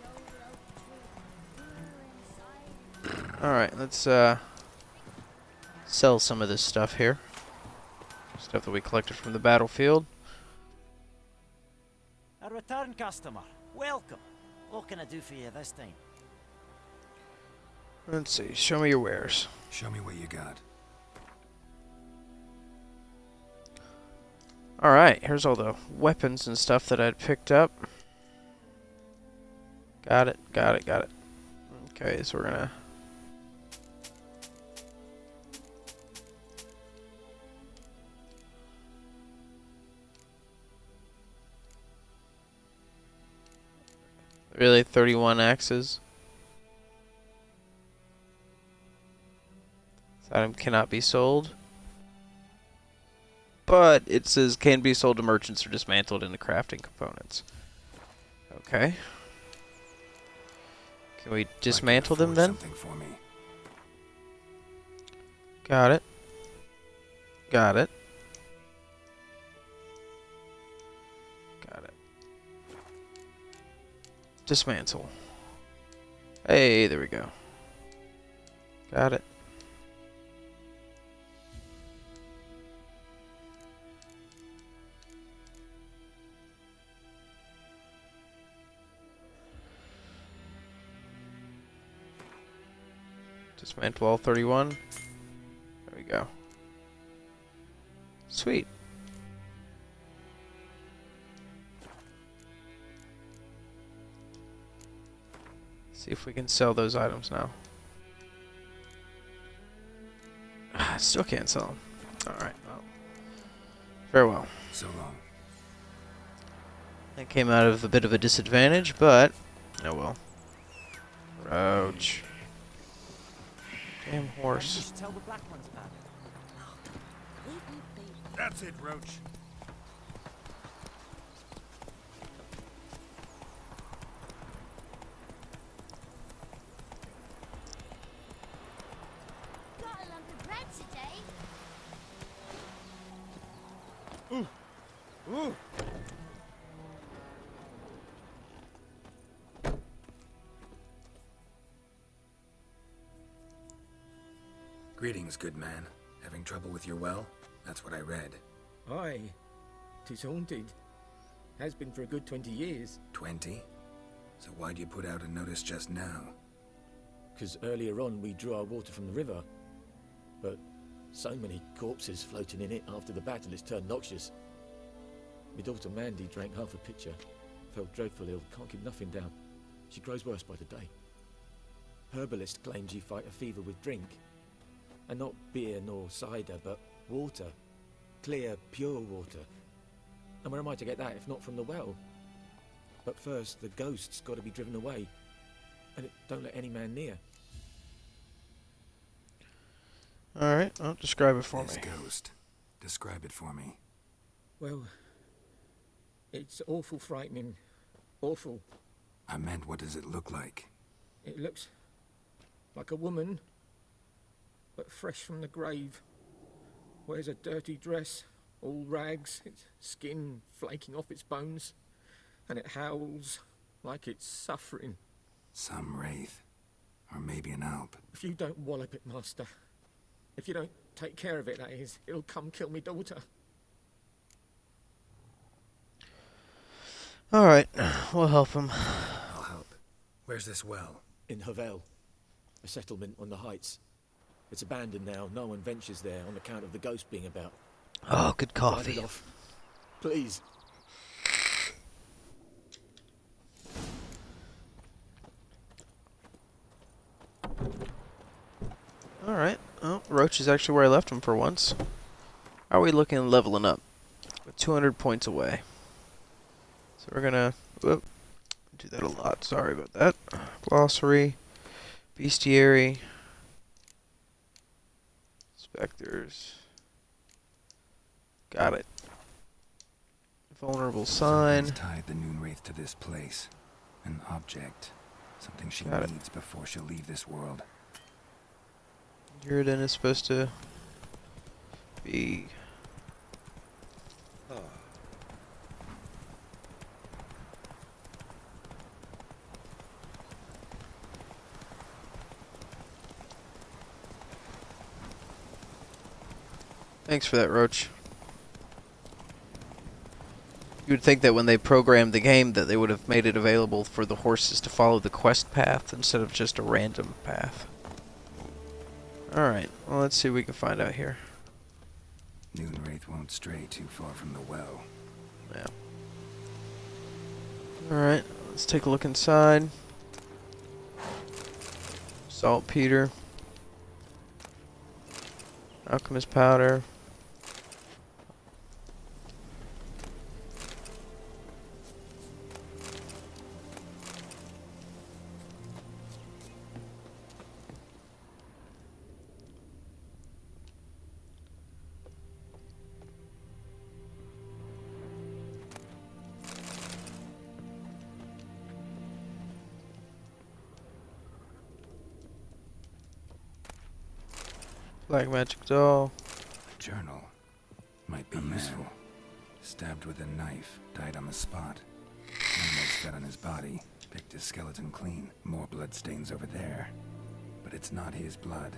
Alright, let's sell some of this stuff here. Stuff that we collected from the battlefield. A return customer. Welcome. What can I do for you this time? Let's see, show me your wares. Show me what you got. Alright, here's all the weapons and stuff that I'd picked up. Got it, got it, got it. Okay, so we're gonna... Really? 31 axes? Item cannot be sold. But it says can be sold to merchants or dismantled into crafting components. Okay. Can we dismantle them then? Something for me. Got it. Got it. Got it. Dismantle. Hey, there we go. Got it. Dismantle all 31. There we go. Sweet. See if we can sell those items now. Still can't sell them. Alright, well. Farewell. So long. That came out of a bit of a disadvantage, but oh well. Roach. Damn horse. You should tell the black ones about it. That's it, Roach. Got a lump of bread today. Ooh. Greetings, good man. Having trouble with your well? That's what I read. Aye. 'Tis haunted. Has been for a good 20 years. 20? So why'd you put out a notice just now? 'Cause earlier on we drew our water from the river. But so many corpses floating in it after the battle it's turned noxious. My daughter Mandy drank half a pitcher. Fell dreadful ill, can't keep nothing down. She grows worse by the day. Herbalist claims you fight a fever with drink. And not beer nor cider, but water. Clear, pure water. And where am I to get that if not from the well? But first, the ghost's got to be driven away. And it don't let any man near. Alright, well, describe it for This me. ghost. Describe it for me. Well, it's awful frightening. Awful. I meant, what does it look like? It looks like a woman, but fresh from the grave. Wears a dirty dress, all rags, its skin flaking off its bones, and it howls like it's suffering. Some wraith. Or maybe an alp. If you don't wallop it, Master, if you don't take care of it, that is, it'll come kill me daughter. Alright, we'll help him. I'll help. Where's this well? In Havel, a settlement on the heights. It's abandoned now. No one ventures there on account of the ghost being about. Oh, good Drive coffee. it off. Please. Alright, well, Roach is actually where I left him for once. How are we looking at leveling up? We're 200 points away. So we're gonna whoop, do that a lot. Sorry about that. Glossary, Bestiary, Spectres. Got it. Vulnerable sign. Something's tied the Noon Wraith to this place. An object. Something she Got it. needs before she'll leave this world. Uridan is supposed to be. Thanks for that, Roach. You would think that when they programmed the game that they would have made it available for the horses to follow the quest path instead of just a random path. Alright, well, let's see what we can find out here. Noon Wraith won't stray too far from the well. Yeah. Alright, let's take a look inside. Saltpeter. Alchemist powder. Black magic doll. A journal. Might be useful. Stabbed with a knife, died on the spot. Animals fed on his body, picked his skeleton clean. More blood stains over there. But it's not his blood.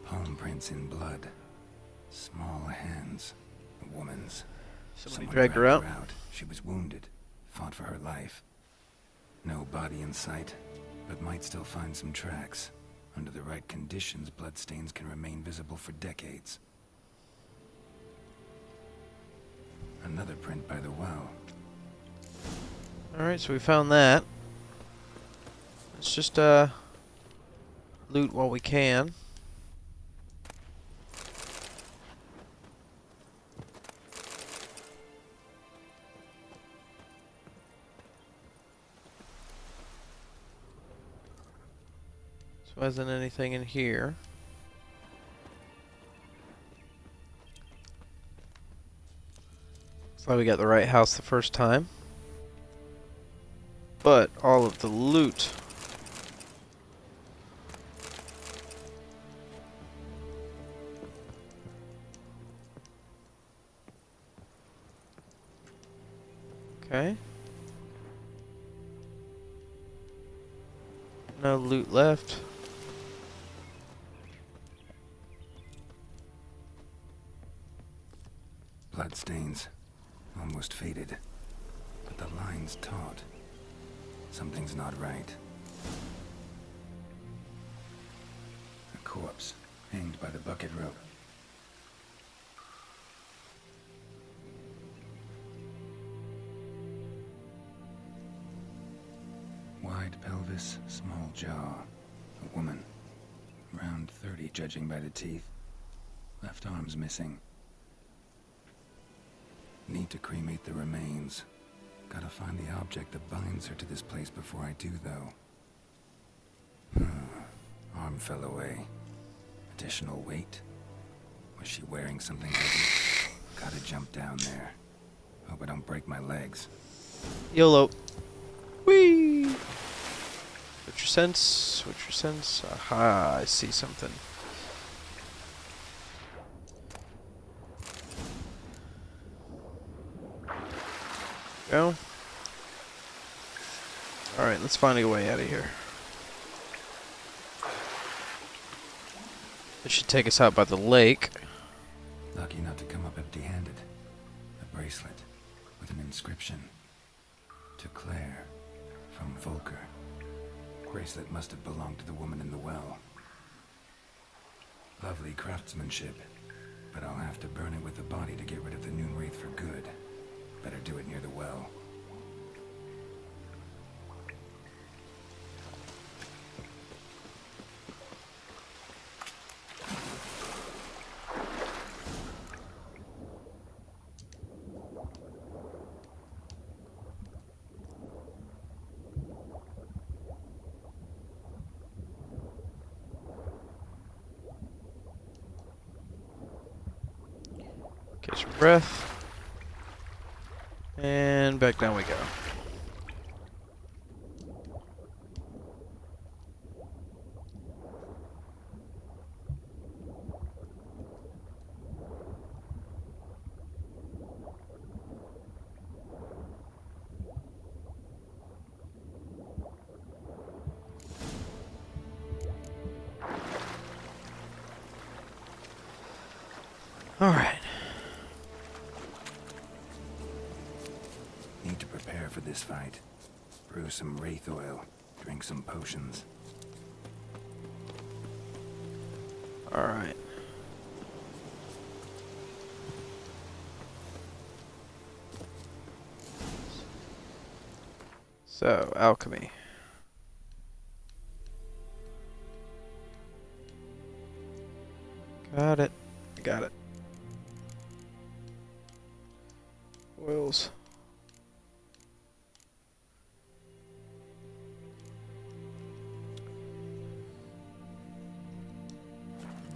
Palm prints in blood. Small hands. A woman's. Somebody Someone dragged her out. She was wounded. Fought for her life. No body in sight, but might still find some tracks. Under the right conditions, bloodstains can remain visible for decades. Another print by the well. Alright, so we found that. Let's just loot while we can. So isn't anything in here. Glad we got the right house the first time. But all of the loot okay. No loot left. Bloodstains. Almost faded. But the line's taut. Something's not right. A corpse, hanged by the bucket rope. Wide pelvis, small jaw. A woman. Around 30, judging by the teeth. Left arm's missing. Need to cremate the remains. Gotta find the object that binds her to this place before I do, though. Arm fell away. Additional weight? Was she wearing something heavy? Gotta jump down there. Hope I don't break my legs. YOLO. Whee! Switch your sense. Switch your sense. Aha, I see something. Go. Alright, let's find a way out of here. This should take us out by the lake. Lucky not to come up empty-handed. A bracelet with an inscription. To Claire, from Volker. Bracelet must have belonged to the woman in the well. Lovely craftsmanship, but I'll have to burn it with the body to get rid of the Noon Wraith for good. Better do it near the well. Catch your breath. And back down we go. All right. Need to prepare for this fight. Brew some wraith oil. Drink some potions. All right. So, alchemy. Got it. Got it. Oils.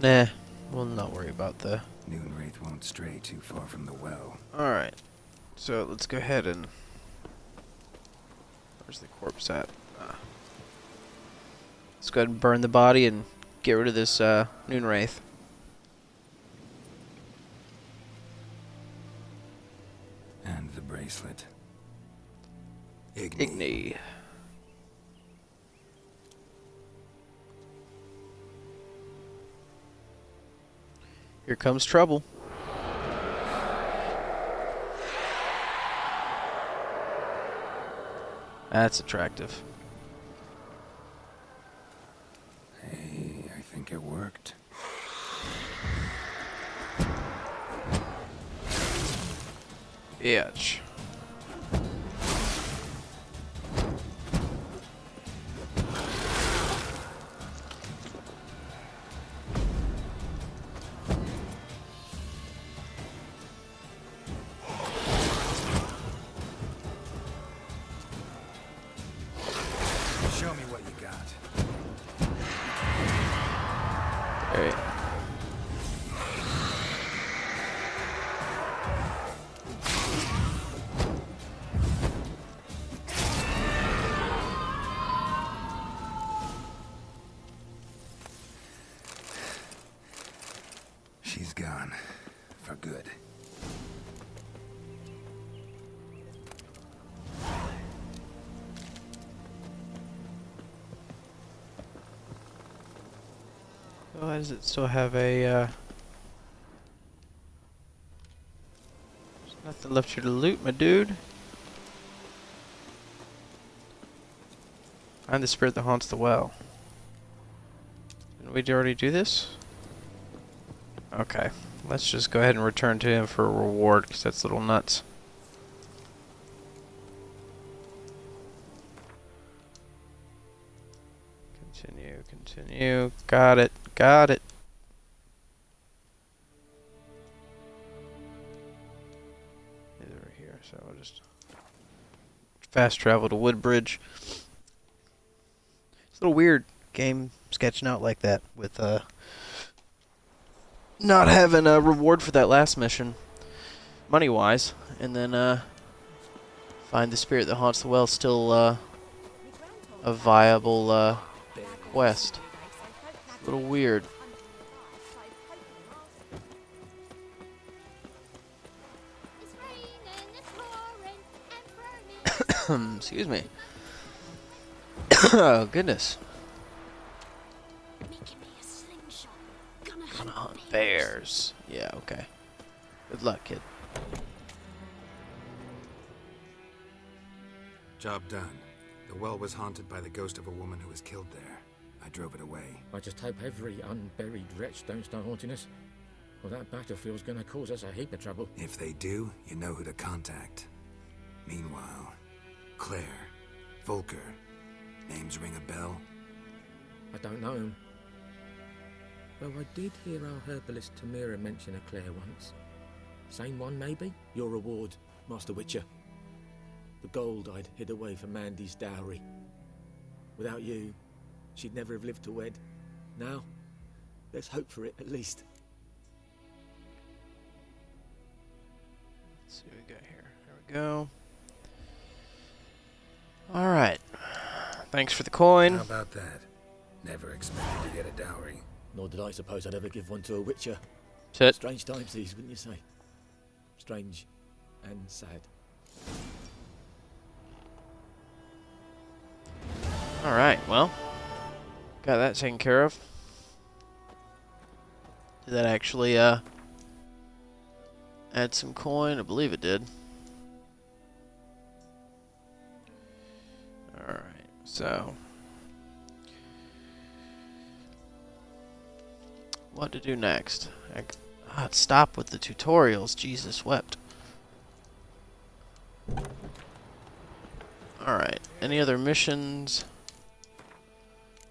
Nah, we'll not worry about the... Noon Wraith won't stray too far from the well. Alright, so let's go ahead and Where's the corpse at? Let's go ahead and burn the body and get rid of this Noon Wraith. And the bracelet. Igni. Here comes trouble. That's attractive. Hey, I think it worked. Bitch. Show me what you got. Alright. She's gone. For good. Why does it still have a, There's nothing left here to loot, my dude. I'm the spirit that haunts the well. Didn't we already do this? Okay. Let's just go ahead and return to him for a reward, because that's a little nuts. Continue. Got it. Over here, so I'll just fast travel to Woodbridge. It's a little weird game sketching out like that with not having a reward for that last mission, money-wise, and then find the spirit that haunts the well still a viable quest. A little weird. Excuse me. Oh, goodness. Gonna hunt bears. Yeah, okay. Good luck, kid. Job done. The well was haunted by the ghost of a woman who was killed there. I drove it away. I just hope every unburied wretch don't start haunting us. Well, that battlefield's gonna cause us a heap of trouble. If they do, you know who to contact. Meanwhile, Claire, Volker, names ring a bell? I don't know him. Though I did hear our herbalist Tamira mention a Claire once. Same one, maybe? Your reward, Master Witcher. The gold I'd hid away for Mandy's dowry. Without you, she'd never have lived to wed. Now, let's hope for it, at least. Let's see what we got here. There we go. Alright. Thanks for the coin. How about that? Never expected to get a dowry. Nor did I suppose I'd ever give one to a Witcher. Shit. Strange times these, wouldn't you say? Strange and sad. Alright, well. Got that taken care of. Did that actually, add some coin? I believe it did. Alright, so. What to do next? Stop with the tutorials. Jesus wept. Alright, any other missions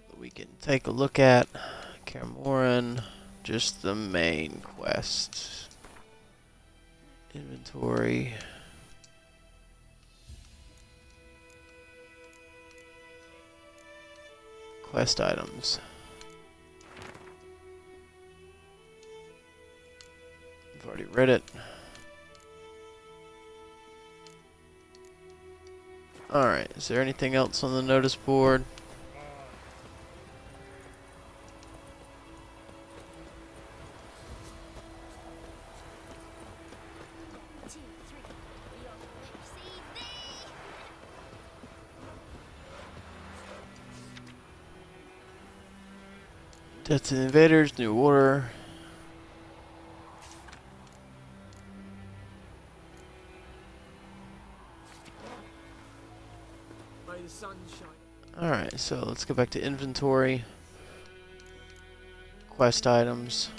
that we can take a look at? Camoran, just the main quest. Inventory. Quest items. I've already read it. Alright, is there anything else on the notice board? Death to the invaders, new order. May the sun shine. Alright, so let's go back to inventory. Quest items.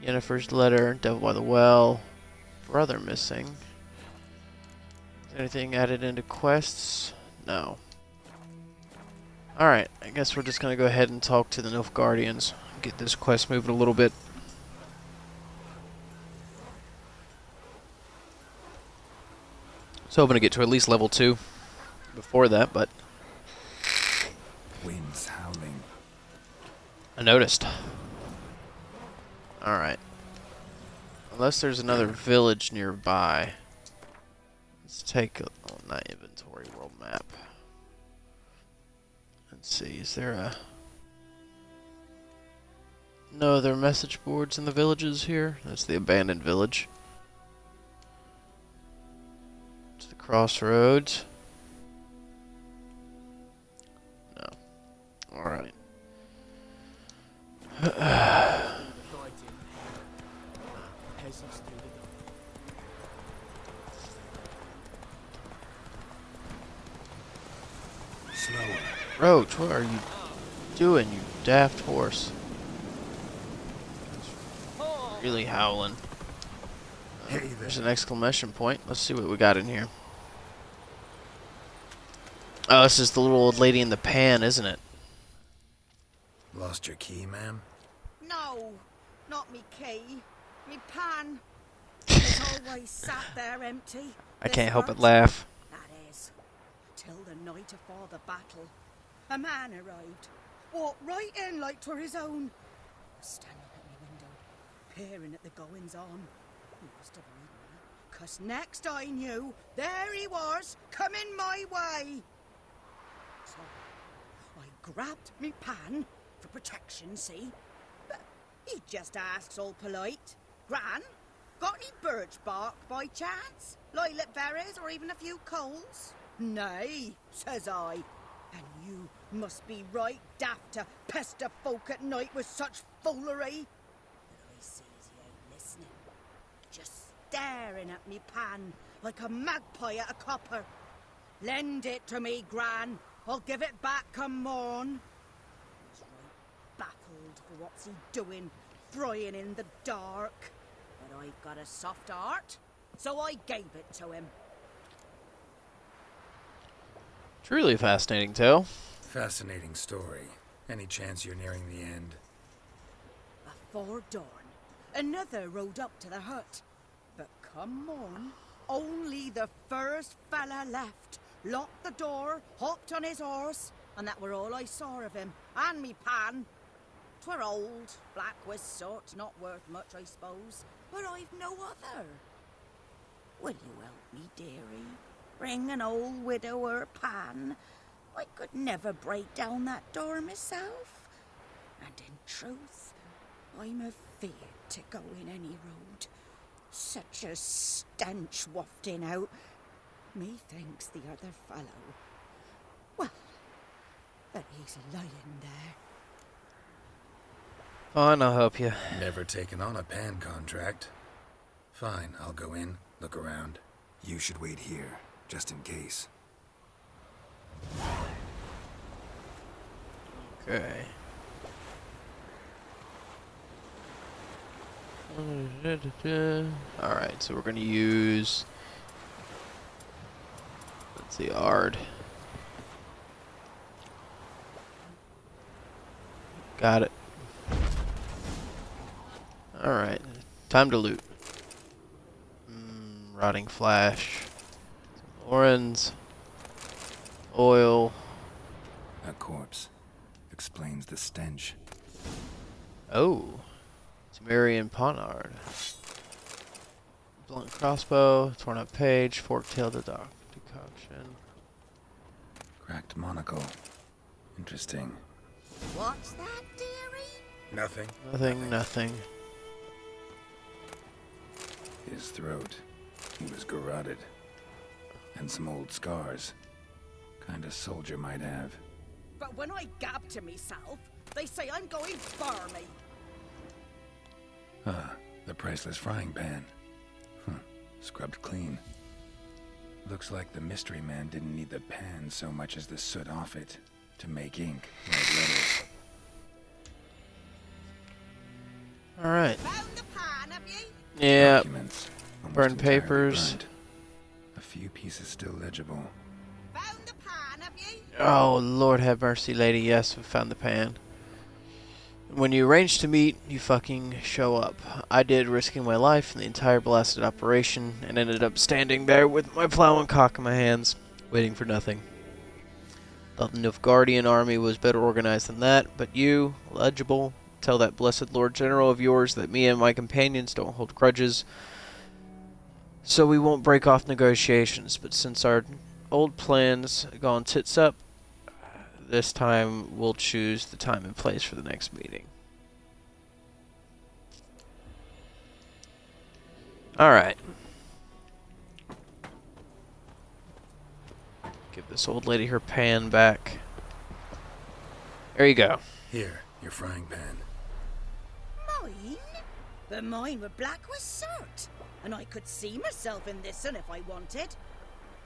Yennefer's letter, Devil by the Well. Brother missing. Is anything added into quests? No. Alright, I guess we're just gonna go ahead and talk to the Nilfgaardians. Get this quest moving a little bit. I was hoping to get to at least level 2 before that, but Winds howling. I noticed. Alright. Unless there's another village nearby. Let's take a not inventory world map. Let's see, is there a no other message boards in the villages here? That's the abandoned village. To the crossroads. No. Alright. Peasants do the Slower. Roach, what are you doing, you daft horse? It's really howling. Hey there. There's an exclamation point. Let's see what we got in here. Oh, this is the little old lady in the pan, isn't it? Lost your key, ma'am? No, not me key. Me pan. It's always sat there empty. I This can't help but hurt. laugh. That is, till the night afore the battle. A man arrived, walked right in like 'twere his own. Standing at me window, peering at the goings on. He must have read me, 'cause next I knew, there he was, coming my way. So, I grabbed me pan, for protection, see? But he just asks all polite, Gran, got any birch bark by chance? Lilac berries or even a few coals? Nay, says I. And you must be right daft to pester folk at night with such foolery. But I sees he ain't listening. Just staring at me pan like a magpie at a copper. Lend it to me, Gran. I'll give it back come morn. He's right baffled for what's he doing, frying in the dark. But I've got a soft heart, so I gave it to him. Truly a fascinating tale. Fascinating story. Any chance you're nearing the end? Before dawn, another rode up to the hut. But come morn, only the first fella left. Locked the door, hopped on his horse, and that were all I saw of him, and me pan. 'Twere old, black with soot, not worth much, I suppose, but I've no other. Will you help me, dearie? Bring an old widower pan. I could never break down that door myself. And in truth, I'm afeard to go in any road. Such a stench wafting out. Methinks the other fellow, well, that he's lying there. Fine, I'll help you. Never taken on a pan contract. Fine, I'll go in, look around. You should wait here, just in case. Okay. Alright, so we're gonna use, let's see, Ard. Got it. Alright, time to loot. Rotting flash. Some orens. Oil. A corpse. Explains the stench. Oh. Temerian Ponard. Blunt crossbow, torn up page, fork tailed the dog. Pouch Cracked monocle. Interesting. What's that, dearie? Nothing. Nothing. His throat. He was garroted. And some old scars. Kind of soldier might have. But when I gab to myself, they say I'm going barmy. Ah, the priceless frying pan. Scrubbed clean. Looks like the mystery man didn't need the pan so much as the soot off it to make ink, write letters. Alright. Found the pan, have you? Yeah. Documents. Almost Burned entirely papers. burnt. A few pieces still legible. Found the pan, have you? Oh, Lord have mercy, lady. Yes, we found the pan. When you arrange to meet, you fucking show up. I did, risking my life in the entire blasted operation, and ended up standing there with my plow and cock in my hands, waiting for nothing. The Nilfgaardian army was better organized than that, but you, legible, tell that blessed Lord General of yours that me and my companions don't hold grudges, so we won't break off negotiations. But since our old plans gone tits up, this time we'll choose the time and place for the next meeting. Alright. Give this old lady her pan back. There you go. Here, your frying pan. Mine? But mine were black with soot. And I could see myself in this one if I wanted.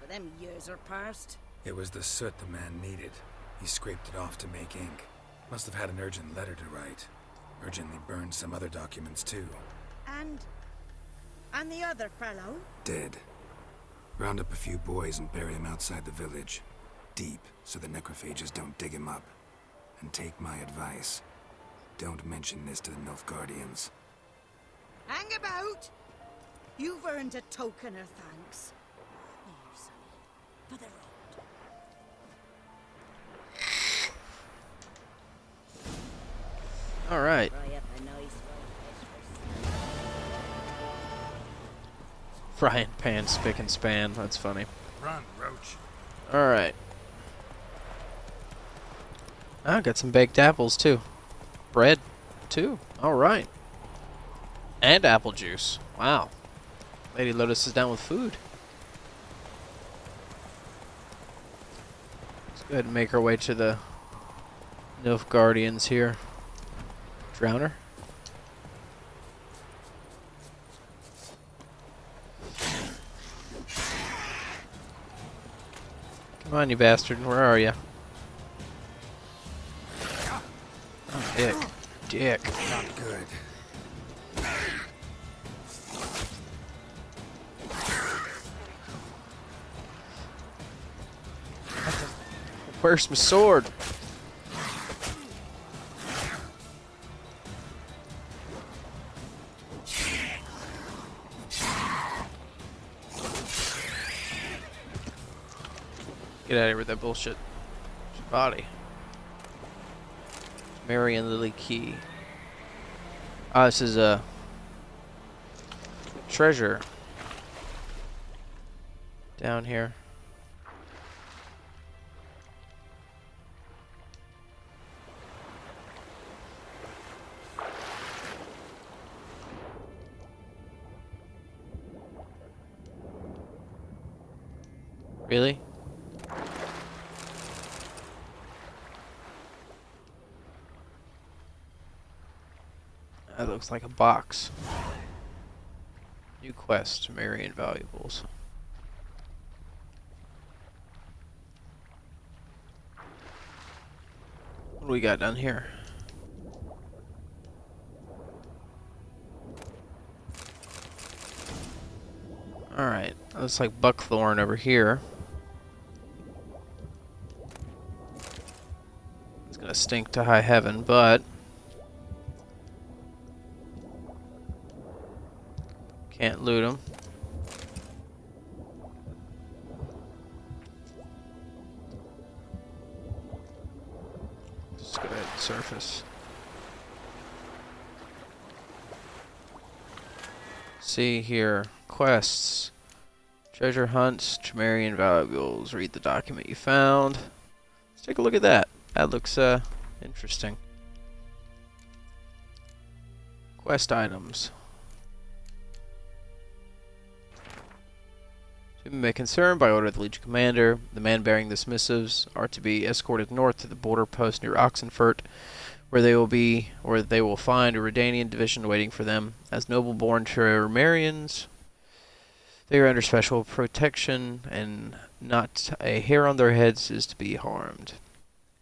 But them years are past. It was the soot the man needed. He scraped it off to make ink. Must have had an urgent letter to write. Urgently burned some other documents too. And the other fellow? Dead. Round up a few boys and bury him outside the village. Deep, so the necrophages don't dig him up. And take my advice. Don't mention this to the Nilfgaardians. Hang about! You've earned a token of thanks. Here, sonny, for the road. Alright. Frying pan, spick and span. That's funny. Run, Roach. Alright. I got some baked apples too. Bread too. Alright. And apple juice. Wow. Lady Lotus is down with food. Let's go ahead and make our way to the Nilfgaardians here. Drowner. Come on, you bastard. Where are you? Oh, dick. Dick. Not good. Where's my sword? Get out of here with that bullshit. It's your body. Marion Lily Key. Ah, this is a treasure down here. Really? That looks like a box. New quest, Marion Valuables. What do we got down here? Alright, looks like buckthorn over here. It's gonna stink to high heaven, but can't loot them. Let's go ahead and surface. See here. Quests. Treasure hunts, Tremerian valuables. Read the document you found. Let's take a look at that. That looks interesting. Quest items. To my concern, by order of the Legion Commander, the man bearing this missives are to be escorted north to the border post near Oxenfurt, where they will find a Redanian division waiting for them. As noble-born Tremerians, they are under special protection, and not a hair on their heads is to be harmed.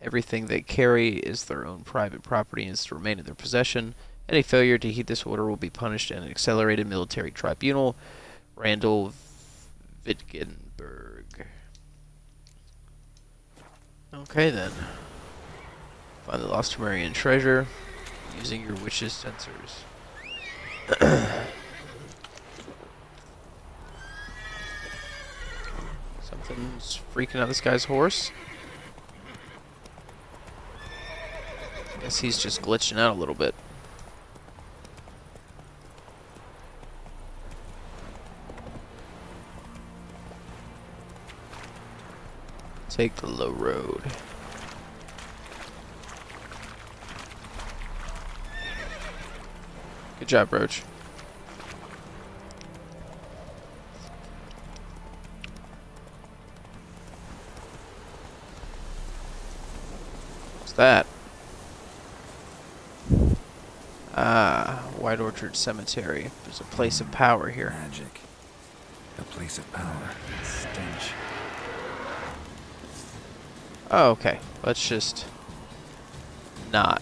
Everything they carry is their own private property and is to remain in their possession. Any failure to heed this order will be punished in an accelerated military tribunal. Randall Wittgenberg. Okay then. Find the lost Tremerian treasure using your witch's sensors. Something's freaking out this guy's horse. Guess he's just glitching out a little bit. Take the low road. Good job, Roach. What's that? Ah, White Orchard Cemetery. There's a place of power here. Magic. A place of power. Stench. Oh, okay. Let's just not.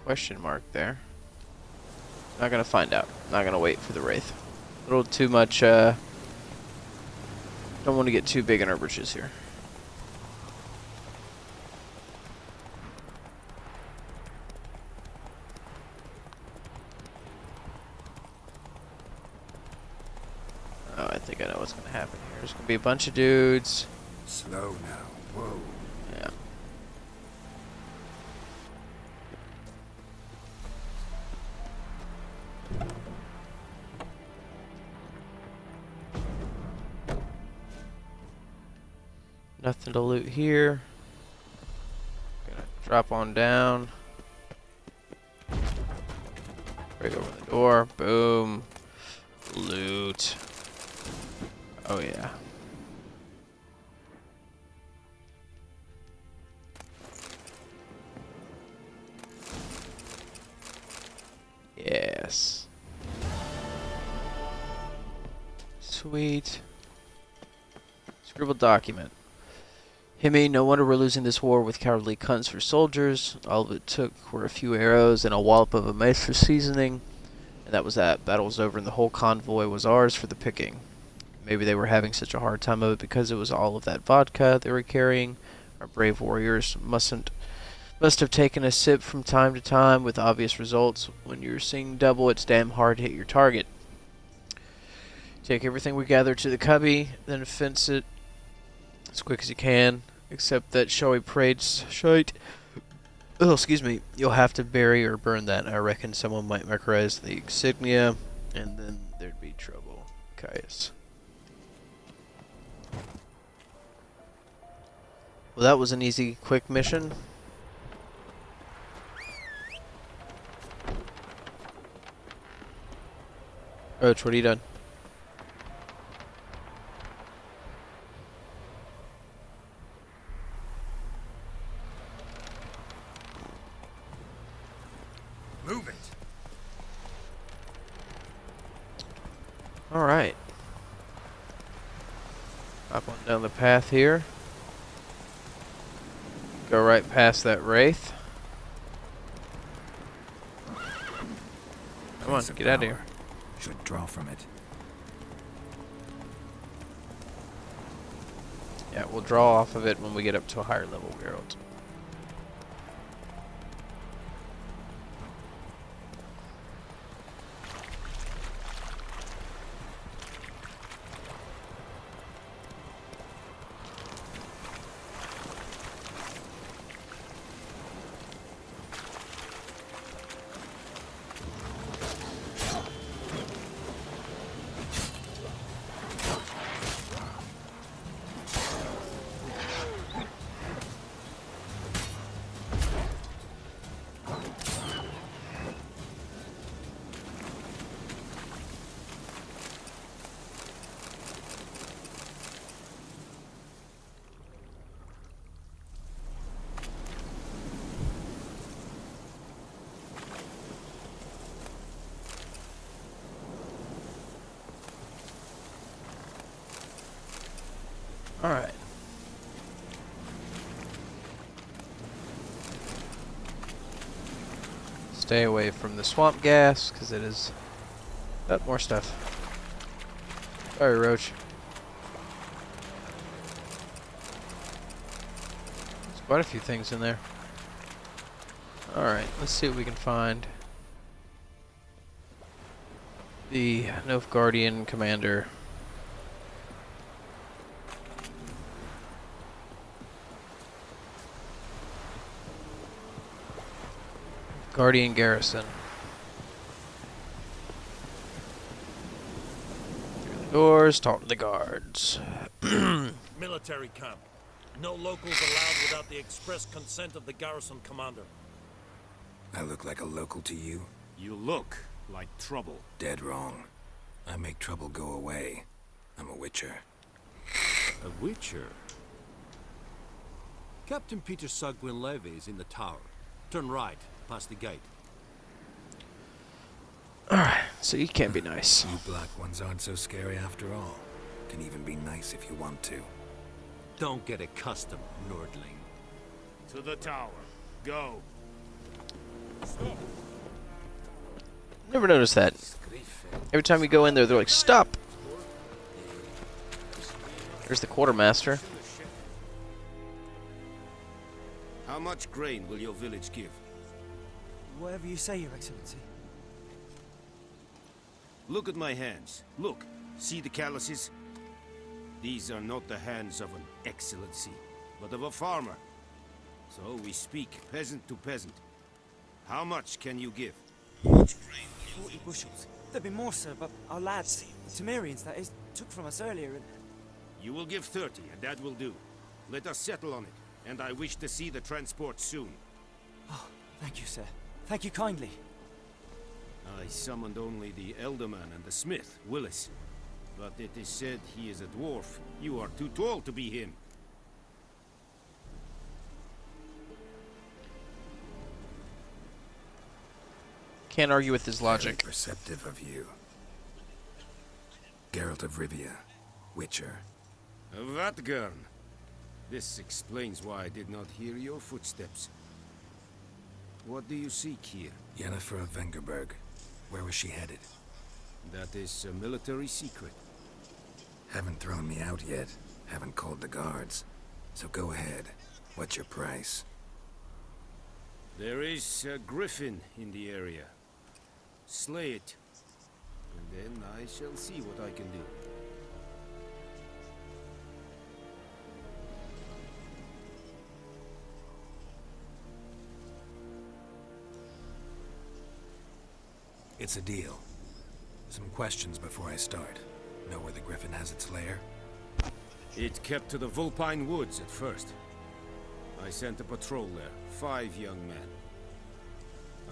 Question mark there. Not gonna find out. Not gonna wait for the Wraith. A little too much, don't want to get too big in our britches here. Oh, I think I know what's gonna happen here. There's gonna be a bunch of dudes. Slow now. Whoa. Yeah. Nothing to loot here. Gonna drop on down. Break open the door. Boom. Loot. Oh yeah. Yes. Sweet. Scribbled document. Himmy, no wonder we're losing this war with cowardly cunts for soldiers. All of it took were a few arrows and a wallop of a mace for seasoning. And that was that. Battle was over and the whole convoy was ours for the picking. Maybe they were having such a hard time of it because it was all of that vodka they were carrying. Our brave warriors must have taken a sip from time to time with obvious results. When you're seeing double, it's damn hard to hit your target. Take everything we gather to the cubby, then fence it as quick as you can, except that showy parades shite. Oh, excuse me. You'll have to bury or burn that. I reckon someone might mechanize the insignia, and then there'd be trouble. Caius. Well, that was an easy, quick mission. Roach, what have you done? Move it. Alright. Hop on down the path here. Go right past that Wraith. Come on, get out of here. Should draw from it. Yeah, we'll draw off of it when we get up to a higher level world. Alright. Stay away from the swamp gas, because it is... Oh, more stuff. Sorry, Roach. There's quite a few things in there. Alright, let's see what we can find. The Nilfgaardian commander. Guardian garrison. Through the doors, talk to the guards. Military camp. No locals allowed without the express consent of the garrison commander. I look like a local to you? You look like trouble. Dead wrong. I make trouble go away. I'm a witcher. A witcher? Captain Peter Sagwin Levy is in the tower. Turn right, past the gate. Alright, so you can't be nice. You black ones aren't so scary after all. Can even be nice if you want to. Don't get accustomed, Nordling. To the tower. Go. Stop. Never noticed that. Every time we go in there, they're like, stop! There's the quartermaster. How much grain will your village give? Whatever you say, Your Excellency. Look at my hands. Look. See the calluses? These are not the hands of an excellency, but of a farmer. So we speak peasant to peasant. How much can you give? 40 bushels. There'd be more, sir, but our lads, the Temerians, that is, took from us earlier and... You will give 30, and that will do. Let us settle on it, and I wish to see the transport soon. Oh, thank you, sir. Thank you kindly. I summoned only the Elderman and the smith, Willis. But it is said he is a dwarf. You are too tall to be him. Can't argue with his logic. Very perceptive of you. Geralt of Rivia, Witcher. Vatgern. This explains why I did not hear your footsteps. What do you seek here? Yennefer of Vengerberg. Where was she headed? That is a military secret. Haven't thrown me out yet. Haven't called the guards. So go ahead. What's your price? There is a griffin in the area. Slay it. And then I shall see what I can do. It's a deal. Some questions before I start. Know where the griffin has its lair? It kept to the Vulpine Woods at first. I sent a patrol there. 5 young men.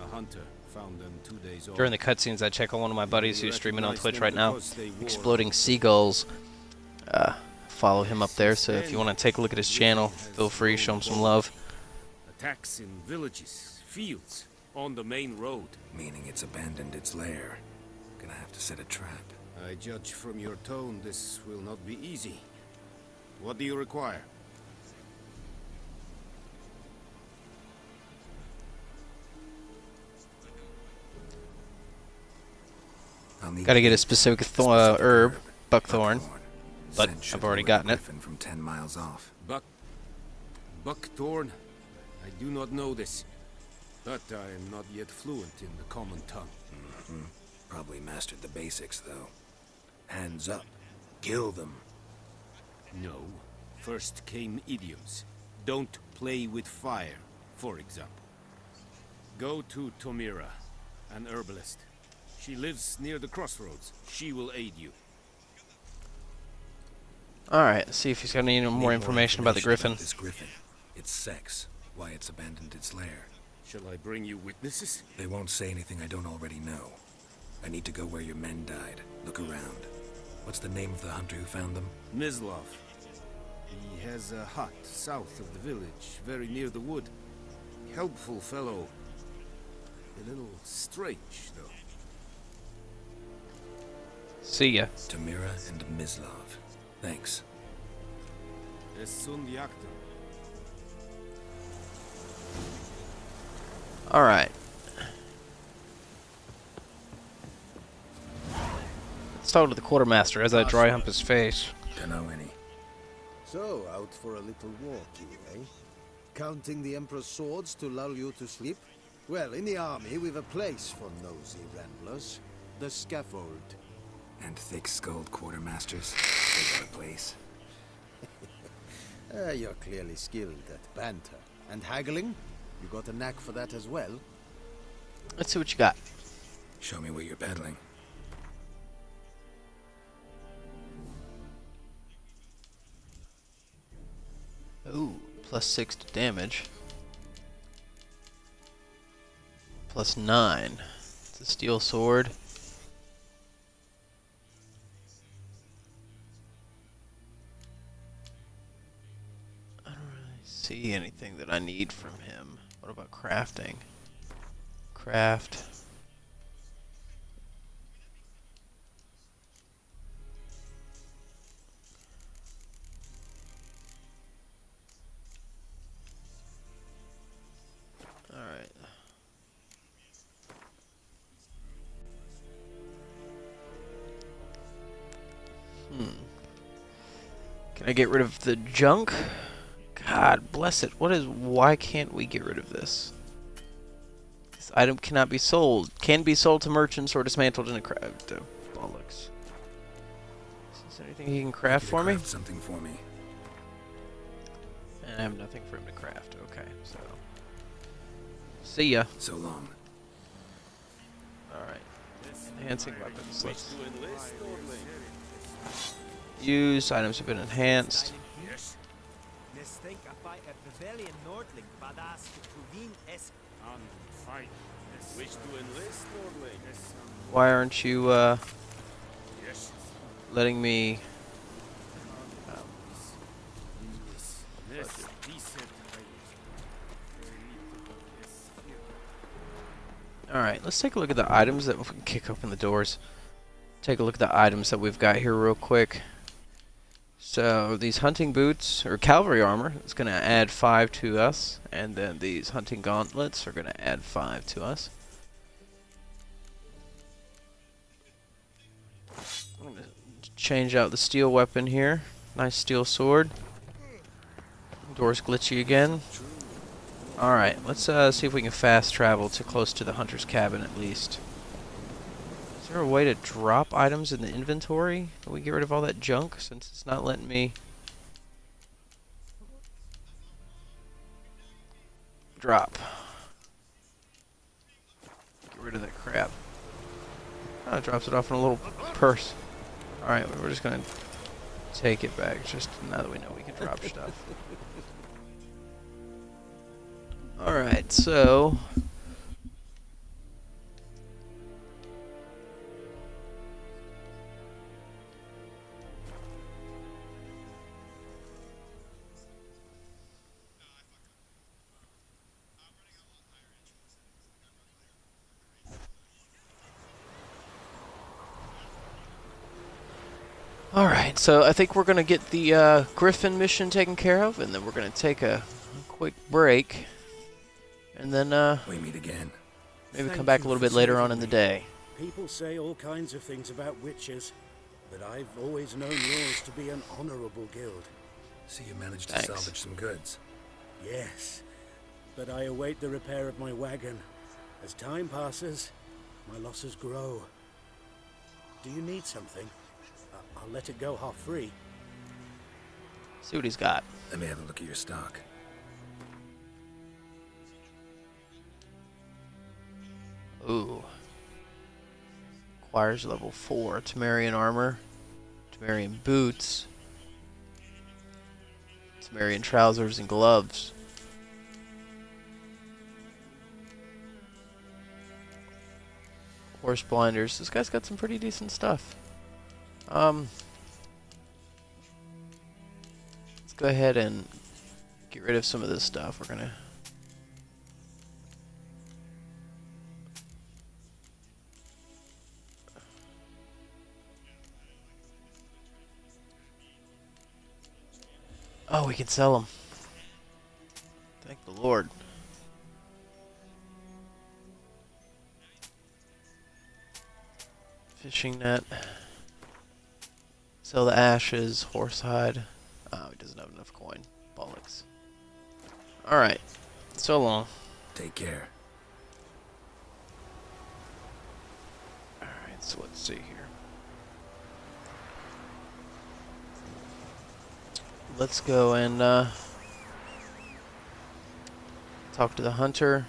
A hunter found them 2 days old. During the cutscenes, I check on one of my buddies who's streaming on Twitch right now. Exploding Seagulls. Follow him up there, so if you want to take a look at his channel, feel free, show him some love. Attacks in villages, fields, on the main road. Meaning it's abandoned its lair. Gonna have to set a trap. I judge from your tone this will not be easy. What do you require? Gotta get a specific herb, buckthorn, but I've already gotten it. From 10 miles off. Buckthorn? I do not know this, but I am not yet fluent in the common tongue. Probably mastered the basics, though. Hands up. Kill them. No. First came idioms. Don't play with fire, for example. Go to Tomira, an herbalist. She lives near the crossroads. She will aid you. Alright, see if he's got any more information about the griffin. This griffin. Its sex. Why it's abandoned its lair. Shall I bring you witnesses? They won't say anything I don't already know. I need to go where your men died. Look around. What's the name of the hunter who found them? Mislav. He has a hut south of the village, very near the wood. Helpful fellow. A little strange, though. See ya. Tomira and Mislav. Thanks. Es sunt jagten. Alright. Let's talk to the quartermaster as I dry hump his face. Dunno any. So, out for a little walk, you, eh? Counting the Emperor's swords to lull you to sleep? Well, in the army, we've a place for nosy ramblers. The scaffold. And thick-skulled quartermasters. They got a place. You're clearly skilled at banter. And haggling? You got a knack for that as well? Let's see what you got. Show me what you're peddling. Ooh, +6 to damage. +9. It's a steel sword. I don't really see anything that I need from him. What about crafting? Craft. Alright. Can I get rid of the junk? God bless it. Why can't we get rid of this? This item cannot be sold. Can be sold to merchants or dismantled in a craft. Bollocks. Is there anything he can craft for me? Craft something for me. And I have nothing for him to craft. Okay, so. See ya. So long. Alright. Enhancing weapons. Let's use items have been enhanced. Wish to enlist, Nordling? Why aren't you letting me Alright, let's take a look at the items that we can kick open the doors. Take a look at the items that we've got here real quick. So these hunting boots, or cavalry armor, is going to add 5 to us. And then these hunting gauntlets are going to add 5 to us. I'm going to change out the steel weapon here. Nice steel sword. Door's glitchy again. Alright, let's see if we can fast travel to close to the hunter's cabin at least. Is there a way to drop items in the inventory? Can we get rid of all that junk since it's not letting me drop? Get rid of that crap. Oh, it drops it off in a little purse. Alright, we're just gonna take it back just now that we know we can drop stuff. Alright, so Alright, so I think we're going to get the Griffin mission taken care of, and then we're going to take a quick break, and then we meet again. Maybe come back a little bit later on in the day. People say all kinds of things about witches, but I've always known yours to be an honorable guild. So you managed to salvage some goods? Yes, but I await the repair of my wagon. As time passes, my losses grow. Do you need something? I'll let it go half free. See what he's got. Let me have a look at your stock. Ooh. Acquires level 4. Temerian armor. Temerian boots. Temerian trousers and gloves. Horse blinders. This guy's got some pretty decent stuff. Let's go ahead and get rid of some of this stuff. We're gonna Oh, we can sell them. Thank the Lord. Fishing net. Sell the ashes, horsehide. Oh, he doesn't have enough coin. Bollocks. Alright. So long. Take care. Alright, so let's see here. Let's go and talk to the hunter.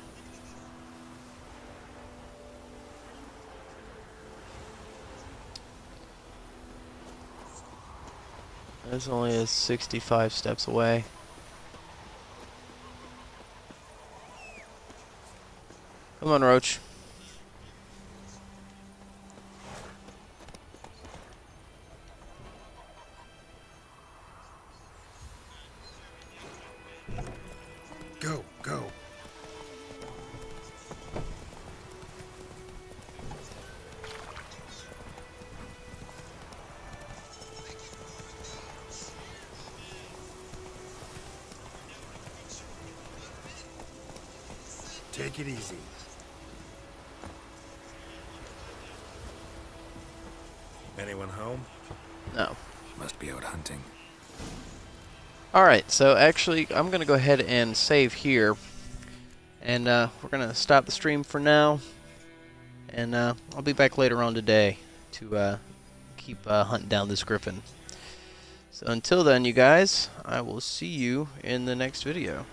There's only 65 steps away. Come on, Roach. Go, go. Take it easy. Anyone home? No. Must be out hunting. Alright, so actually, I'm going to go ahead and save here. And we're going to stop the stream for now. And I'll be back later on today to keep hunting down this griffin. So until then, you guys, I will see you in the next video.